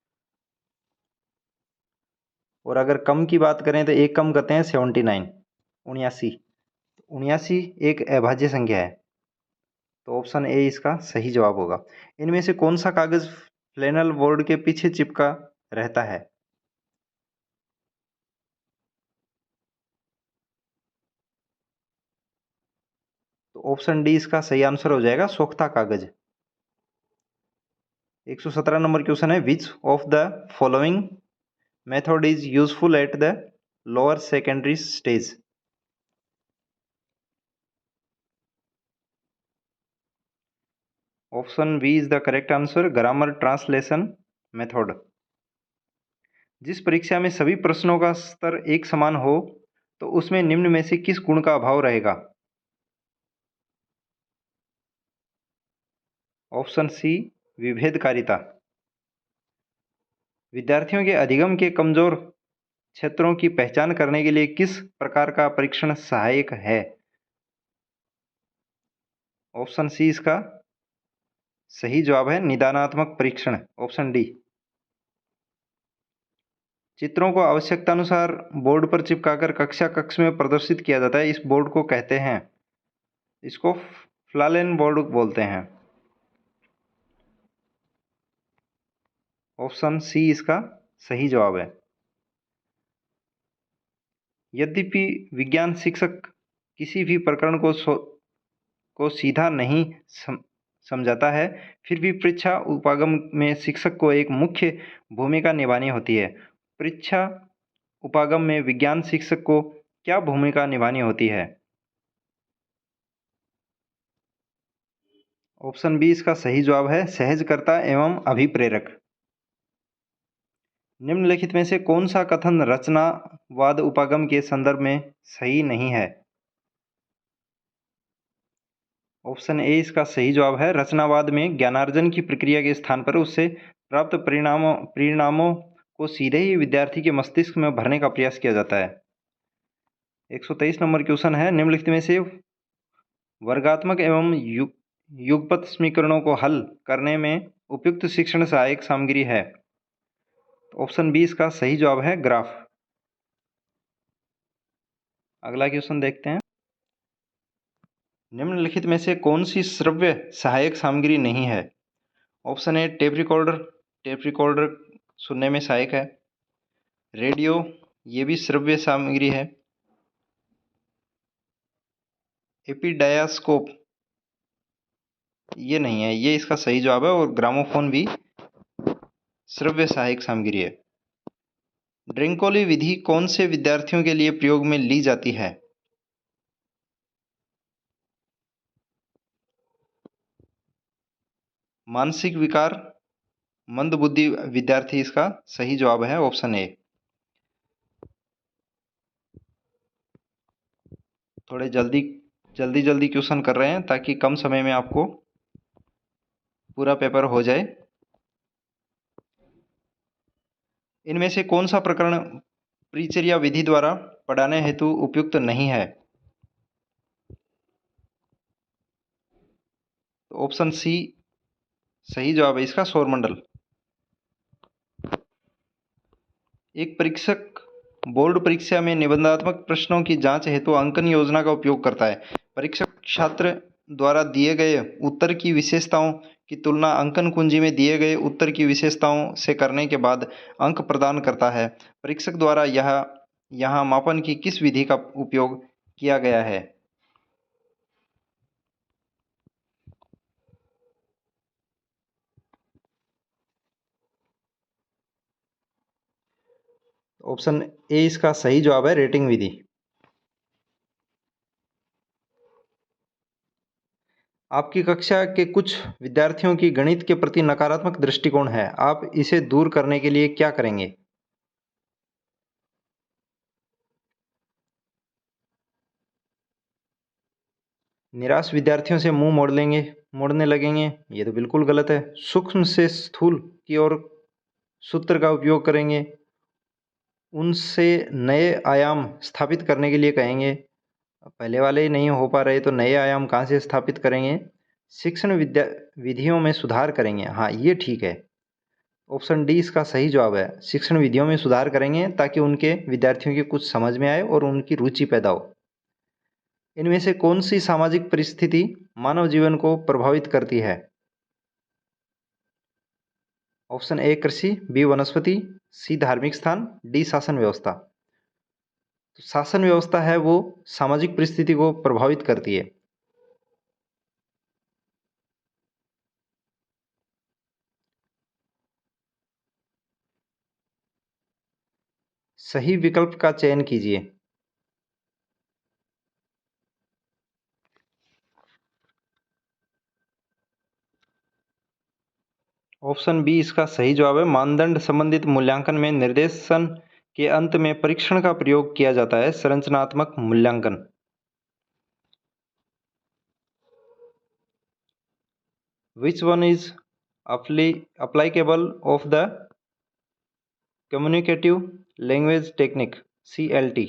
और अगर कम की बात करें तो एक कम करते हैं 79, 79, 79 एक अभाज्य संख्या है। तो ऑप्शन ए इसका सही जवाब होगा। इनमें से कौन सा कागज फ्लैनल बोर्ड के पीछे चिपका रहता है? तो ऑप्शन डी इसका सही आंसर हो जाएगा, सोख्ता कागज। 117 नंबर क्वेश्चन है, which of the following method is useful at the lower secondary stage? Option B is the correct answer, grammar translation method. जिस परीक्षा में सभी प्रश्नों का स्तर एक समान हो, तो उसमें निम्न में से किस गुण का अभाव रहेगा? ऑप्शन सी विभेदकारिता। विद्यार्थियों के अधिगम के कमजोर क्षेत्रों की पहचान करने के लिए किस प्रकार का परीक्षण सहायक है? ऑप्शन सी इसका सही जवाब है, निदानात्मक परीक्षण, ऑप्शन डी। चित्रों को आवश्यकतानुसार बोर्ड पर चिपकाकर कक्षा कक्ष में प्रदर्शित किया जाता है। इस बोर्ड को कहते हैं, इसको फ्लालेन बोर्ड बोलते हैं। ऑप्शन सी इसका सही जवाब है। यद्यपि विज्ञान शिक्षक किसी भी प्रकरण को सीधा नहीं समझाता है, फिर भी परीक्षा उपागम में शिक्षक को एक मुख्य भूमिका निभानी होती है। परीक्षा उपागम में विज्ञान शिक्षक को क्या भूमिका निभानी होती है? ऑप्शन बी इसका सही जवाब है, सहजकर्ता एवं अभिप्रेरक। निम्नलिखित में से कौन सा कथन रचनावाद उपागम के संदर्भ में सही नहीं है? ऑप्शन ए इसका सही जवाब है। रचनावाद में ज्ञानार्जन की प्रक्रिया के स्थान पर उससे प्राप्त परिणामों को सीधे ही विद्यार्थी के मस्तिष्क में भरने का प्रयास किया जाता है। 123 नंबर क्वेश्चन है, निम्नलिखित में से वर्गात्मक एवं युगपत समीकरणों को हल करने में उपयुक्त शिक्षण सहायक सामग्री है। ऑप्शन बी इसका सही जवाब है, ग्राफ। अगला क्वेश्चन देखते हैं। निम्नलिखित में से कौन सी श्रव्य सहायक सामग्री नहीं है? ऑप्शन ए टेप रिकॉर्डर सुनने में सहायक है। रेडियो, ये भी श्रव्य सामग्री है। एपिडायास्कोप, ये नहीं है, ये इसका सही जवाब है। और ग्रामोफोन भी श्रव्य सहायक सामग्री है। ड्रिंकोली विधि कौन से विद्यार्थियों के लिए प्रयोग में ली जाती है? मानसिक विकार, मंदबुद्धि विद्यार्थी इसका सही जवाब है, ऑप्शन ए। थोड़े जल्दी क्वेश्चन कर रहे हैं ताकि कम समय में आपको पूरा पेपर हो जाए। इनमें से कौन सा प्रकरण परिचर्या विधि द्वारा पढ़ाने हेतु उपयुक्त नहीं है? तो ऑप्शन सी सही जवाब है इसका, सौरमंडल। एक परीक्षक बोर्ड परीक्षा में निबंधात्मक प्रश्नों की जांच हेतु अंकन योजना का उपयोग करता है। परीक्षक छात्र द्वारा दिए गए उत्तर की विशेषताओं की तुलना अंकन कुंजी में दिए गए उत्तर की विशेषताओं से करने के बाद अंक प्रदान करता है। परीक्षक द्वारा यहाँ मापन की किस विधि का उपयोग किया गया है? ऑप्शन ए इसका सही जवाब है, रेटिंग विधि। आपकी कक्षा के कुछ विद्यार्थियों की गणित के प्रति नकारात्मक दृष्टिकोण है, आप इसे दूर करने के लिए क्या करेंगे? निराश विद्यार्थियों से मुंह मोड़ने लगेंगे, ये तो बिल्कुल गलत है। सूक्ष्म से स्थूल की ओर सूत्र का उपयोग करेंगे, उनसे नए आयाम स्थापित करने के लिए कहेंगे। पहले वाले ही नहीं हो पा रहे तो नए आयाम कहाँ से स्थापित करेंगे? शिक्षण विधियों में सुधार करेंगे, हाँ ये ठीक है। ऑप्शन डी इसका सही जवाब है, शिक्षण विधियों में सुधार करेंगे ताकि उनके विद्यार्थियों की कुछ समझ में आए और उनकी रुचि पैदा हो। इनमें से कौन सी सामाजिक परिस्थिति मानव जीवन को प्रभावित करती है? ऑप्शन ए कृषि, बी वनस्पति, सी धार्मिक स्थान, डी शासन व्यवस्था। तो शासन व्यवस्था है वो सामाजिक परिस्थिति को प्रभावित करती है। सही विकल्प का चयन कीजिए। ऑप्शन बी इसका सही जवाब है, मानदंड संबंधित मूल्यांकन में निर्देशन के अंत में परीक्षण का प्रयोग किया जाता है, संरचनात्मक मूल्यांकन। Which one is applicable of the communicative language technique, CLT?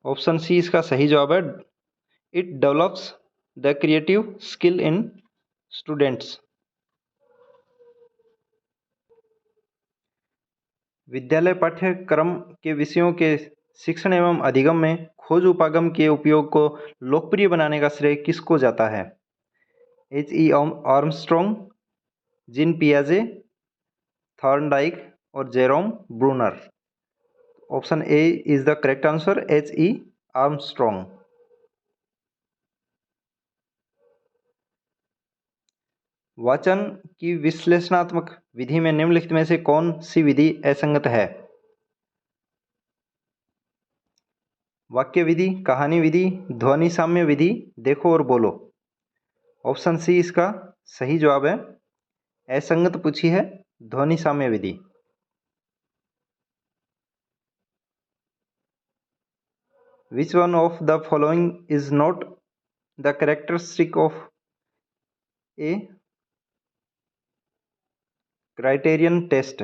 Option C इसका सही जवाब है, it develops the creative skill in students. विद्यालय पाठ्यक्रम के विषयों के शिक्षण एवं अधिगम में खोज उपागम के उपयोग को लोकप्रिय बनाने का श्रेय किसको जाता है? H.E. आर्मस्ट्रॉन्ग, जीन पियाजे, थॉर्नडाइक और Jerome Bruner? Option A is the correct answer, H.E. Armstrong. वाचन की विश्लेषणात्मक विधि में निम्नलिखित में से कौन सी विधि असंगत है? वाक्य विधि, कहानी विधि, ध्वनि साम्य विधि, देखो और बोलो। ऑप्शन सी इसका सही जवाब है। असंगत पूछी है ध्वनि साम्य विधि। Which one of the following is not the characteristic of a criterion test?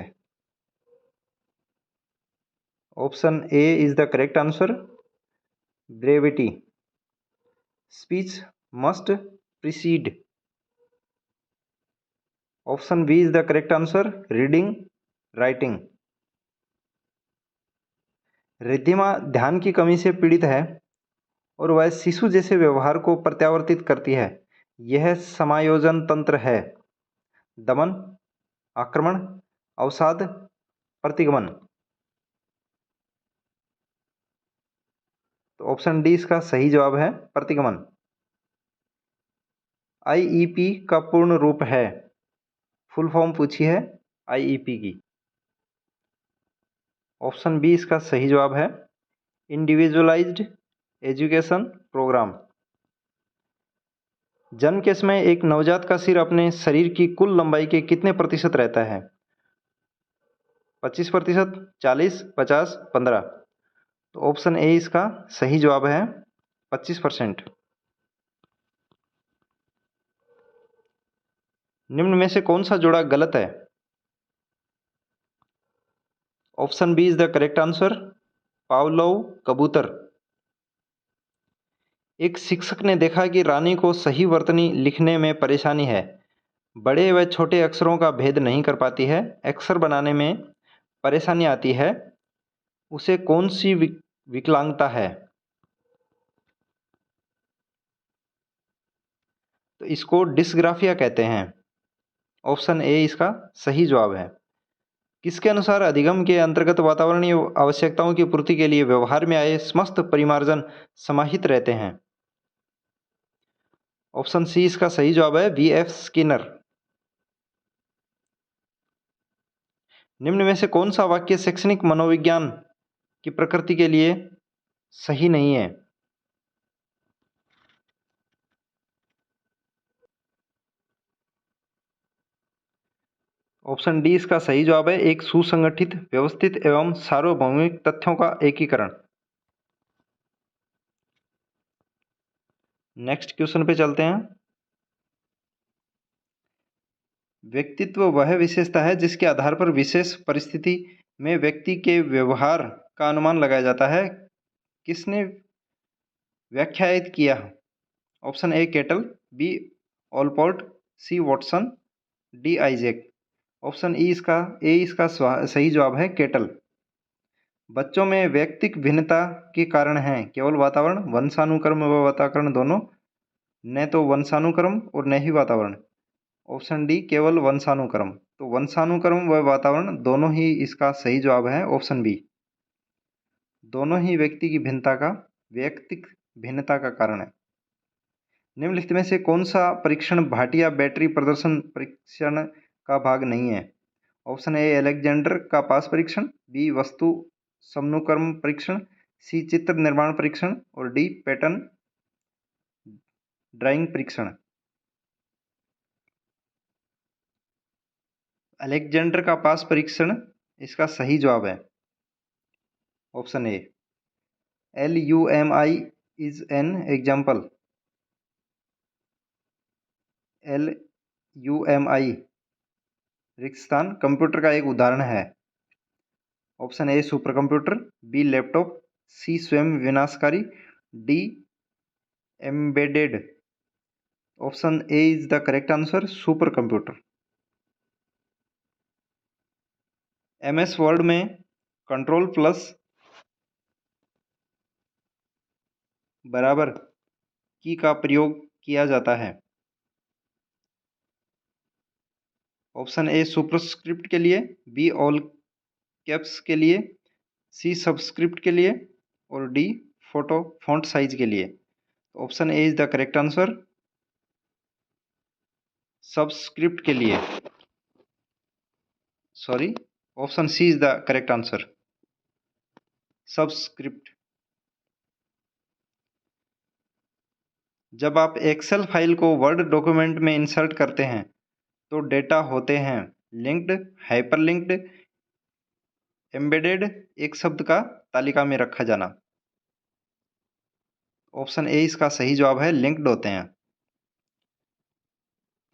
Option A is the correct answer, brevity. Speech must precede. Option B is the correct answer, reading writing. Riddhima ध्यान की कमी से पीड़ित है और वह शिशु जैसे व्यवहार को प्रत्यावर्तित करती है। यह समायोजन तंत्र है दमन, आक्रमण, अवसाद, प्रतिगमन? तो ऑप्शन डी इसका सही जवाब है, प्रतिगमन। आईईपी का पूर्ण रूप है, फुल फॉर्म पूछी है आईईपी की। ऑप्शन बी इसका सही जवाब है, इंडिविजुअलाइज्ड एजुकेशन प्रोग्राम। जन्म के समय एक नवजात का सिर अपने शरीर की कुल लंबाई के कितने प्रतिशत रहता है? 25%, 40, 50, 15? तो ऑप्शन ए इसका सही जवाब है, 25%। निम्न में से कौन सा जोड़ा गलत है? Option B is the correct answer, Pavlov कबूतर। एक शिक्षक ने देखा कि रानी को सही वर्तनी लिखने में परेशानी है। बड़े व छोटे अक्षरों का भेद नहीं कर पाती है, अक्षर बनाने में परेशानी आती है। उसे कौन सी विकलांगता है? तो इसको डिस्ग्राफिया कहते हैं। ऑप्शन ए इसका सही जवाब है। किसके अनुसार अधिगम के अंतर्गत वातावरणीय आवश्यकताओं की पूर्ति के लिए व्यवहार में आए समस्त परिमार्जन समाहित रहते हैं? ऑप्शन सी इसका सही जवाब है, V.F. स्किनर। निम्न में से कौन सा वाक्य शैक्षणिक मनोविज्ञान की प्रकृति के लिए सही नहीं है? ऑप्शन डी इसका सही जवाब है, एक सुसंगठित, व्यवस्थित एवं सार्वभौमिक तथ्यों का एकीकरण। नेक्स्ट क्वेश्चन पे चलते हैं। व्यक्तित्व वह विशेषता है जिसके आधार पर विशेष परिस्थिति में व्यक्ति के व्यवहार का अनुमान लगाया जाता है। किसने व्याख्यायित किया? Option A Cattell, B Allport, C Watson, D Isaac? Option A इसका सही जवाब है, केटल। बच्चों में व्यक्तिक भिन्नता के कारण हैं केवल वातावरण, वंशानुक्रम व वातावरण दोनों, न तो वंशानुक्रम और न ही वातावरण। ऑप्शन डी केवल वंशानुक्रम। तो वंशानुक्रम व वातावरण दोनों ही इसका सही जवाब है, ऑप्शन बी। दोनों ही व्यक्ति की भिन्नता का, व्यक्तिक भिन्नता का कारण है। निम्नलिखित में से कौन सा परीक्षण भाटिया बैटरी प्रदर्शन परीक्षण का भाग नहीं है? ऑप्शन ए अलेक्जेंडर का पास परीक्षण, बी वस्तु समनुक्रम परीक्षण, सी चित्र निर्माण परीक्षण और डी पैटर्न ड्राइंग परीक्षण? अलेक्जेंडर का पास परीक्षण इसका सही जवाब है, option A. LUMI is an example. LUMI रिक्तस्थान कंप्यूटर का एक उदाहरण है। Option A super computer, B laptop, C स्वयं विनाशकारी, D embedded? Option A is the correct answer, super computer. MS Word में कंट्रोल प्लस बराबर की का प्रयोग किया जाता है। ऑप्शन ए सुपरस्क्रिप्ट के लिए, बी ऑल कैप्स के लिए, सी सबस्क्रिप्ट के लिए और डी फोटो फॉन्ट साइज के लिए। Option A is the correct answer, subscript के लिए। Sorry, option C is the correct answer, subscript. जब आप एक्सेल फाइल को वर्ड डॉक्यूमेंट में इंसर्ट करते हैं तो डेटा होते हैं लिंक्ड, हाइपरलिंक्ड, एम्बेडेड, एक शब्द का तालिका में रखा जाना। ऑप्शन ए इसका सही जवाब है, लिंक्ड होते हैं।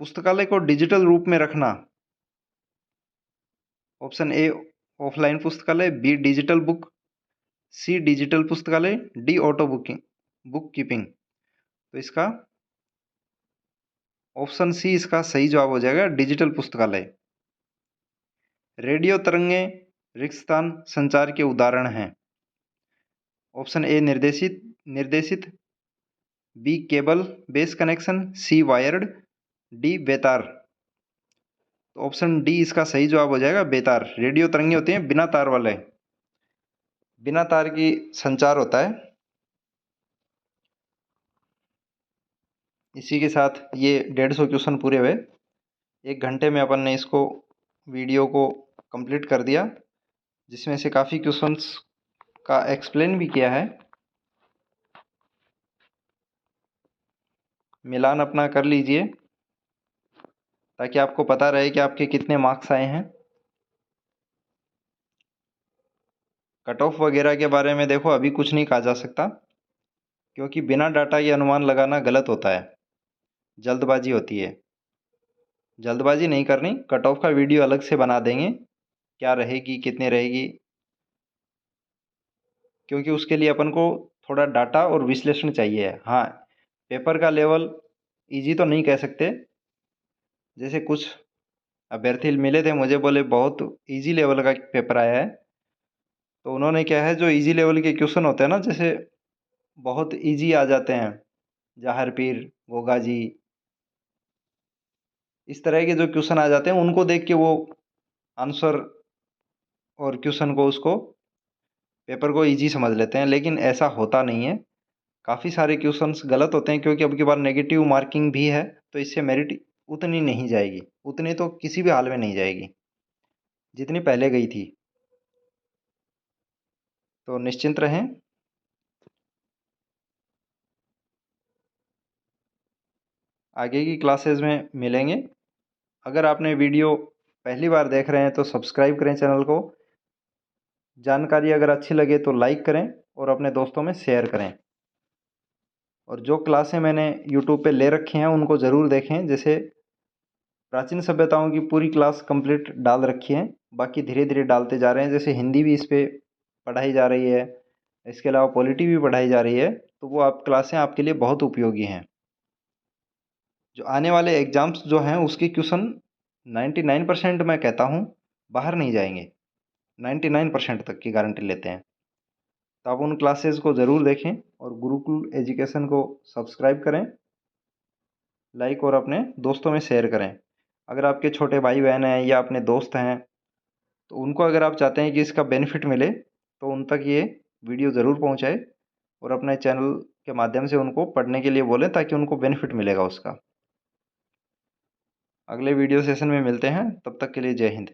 पुस्तकालय को डिजिटल रूप में रखना। ऑप्शन ए ऑफलाइन पुस्तकालय, बी डिजिटल बुक, सी डिजिटल पुस्तकालय, डी ऑटो बुक कीपिंग। तो इसका ऑप्शन सी इसका सही जवाब हो जाएगा, डिजिटल पुस्तकालय। रेडियो तरंगें रिक्तस्थान संचार के उदाहरण हैं। ऑप्शन ए निर्देशित, बी केबल बेस कनेक्शन, सी वायर्ड, डी बेतार। तो ऑप्शन डी इसका सही जवाब हो जाएगा, बेतार। रेडियो तरंगे होते हैं बिना तार वाले, बिना तार की संचार होता है। इसी के साथ ये 150 क्वेश्चन पूरे हुए। 1 घंटे में अपन ने इसको वीडियो को कंप्लीट कर दिया, जिसमें से काफ़ी क्वेश्चंस का एक्सप्लेन भी किया है। मिलान अपना कर लीजिए ताकि आपको पता रहे कि आपके कितने मार्क्स आए हैं। कट ऑफ वगैरह के बारे में देखो अभी कुछ नहीं कहा जा सकता, क्योंकि बिना डाटा ये अनुमान लगाना गलत होता है, जल्दबाजी होती है। जल्दबाजी नहीं करनी, कट ऑफ का वीडियो अलग से बना देंगे, क्या रहेगी कितने रहेगी, क्योंकि उसके लिए अपन को थोड़ा डाटा और विश्लेषण चाहिए। हाँ, पेपर का लेवल इजी तो नहीं कह सकते। जैसे कुछ अभ्यर्थी मिले थे मुझे, बोले बहुत इजी लेवल का पेपर आया है। तो उन्होंने क्या है, जो इजी लेवल के क्वेश्चन होते हैं ना, जैसे बहुत इजी आ जाते हैं, जाहिर पीर, गोगा जी, इस तरह के जो क्वेश्चन आ जाते हैं उनको देख के वो आंसर और क्वेश्चन को, उसको पेपर को इजी समझ लेते हैं, लेकिन ऐसा होता नहीं है। काफ़ी सारे क्वेश्चंस गलत होते हैं, क्योंकि अब की बार नेगेटिव मार्किंग भी है, तो इससे मेरिट उतनी नहीं जाएगी, उतनी तो किसी भी हाल में नहीं जाएगी जितनी पहले गई थी। तो निश्चिंत रहें। आगे की क्लासेस में मिलेंगे। अगर आपने वीडियो पहली बार देख रहे हैं तो सब्सक्राइब करें चैनल को। जानकारी अगर अच्छी लगे तो लाइक करें और अपने दोस्तों में शेयर करें। और जो क्लासें मैंने यूट्यूब पे ले रखी हैं उनको ज़रूर देखें। जैसे प्राचीन सभ्यताओं की पूरी क्लास कंप्लीट डाल रखी है, बाकी धीरे धीरे डालते जा रहे हैं। जैसे हिंदी भी इस पर पढ़ाई जा रही है, इसके अलावा पॉलिटी भी पढ़ाई जा रही है, तो वो आप क्लासें आपके लिए बहुत उपयोगी हैं। जो आने वाले एग्ज़ाम्स जो हैं उसके क्वेश्चन 99% मैं कहता हूँ बाहर नहीं जाएंगे, 99% तक की गारंटी लेते हैं। तो आप उन क्लासेस को ज़रूर देखें और गुरुकुल एजुकेशन को सब्सक्राइब करें, लाइक और अपने दोस्तों में शेयर करें। अगर आपके छोटे भाई बहन हैं या अपने दोस्त हैं, तो उनको अगर आप चाहते हैं कि इसका बेनिफिट मिले, तो उन तक ये वीडियो ज़रूर पहुंचाएं और अपने चैनल के माध्यम से उनको पढ़ने के लिए बोलें, ताकि उनको बेनिफिट मिलेगा उसका। अगले वीडियो सेशन में मिलते हैं, तब तक के लिए जय हिंद।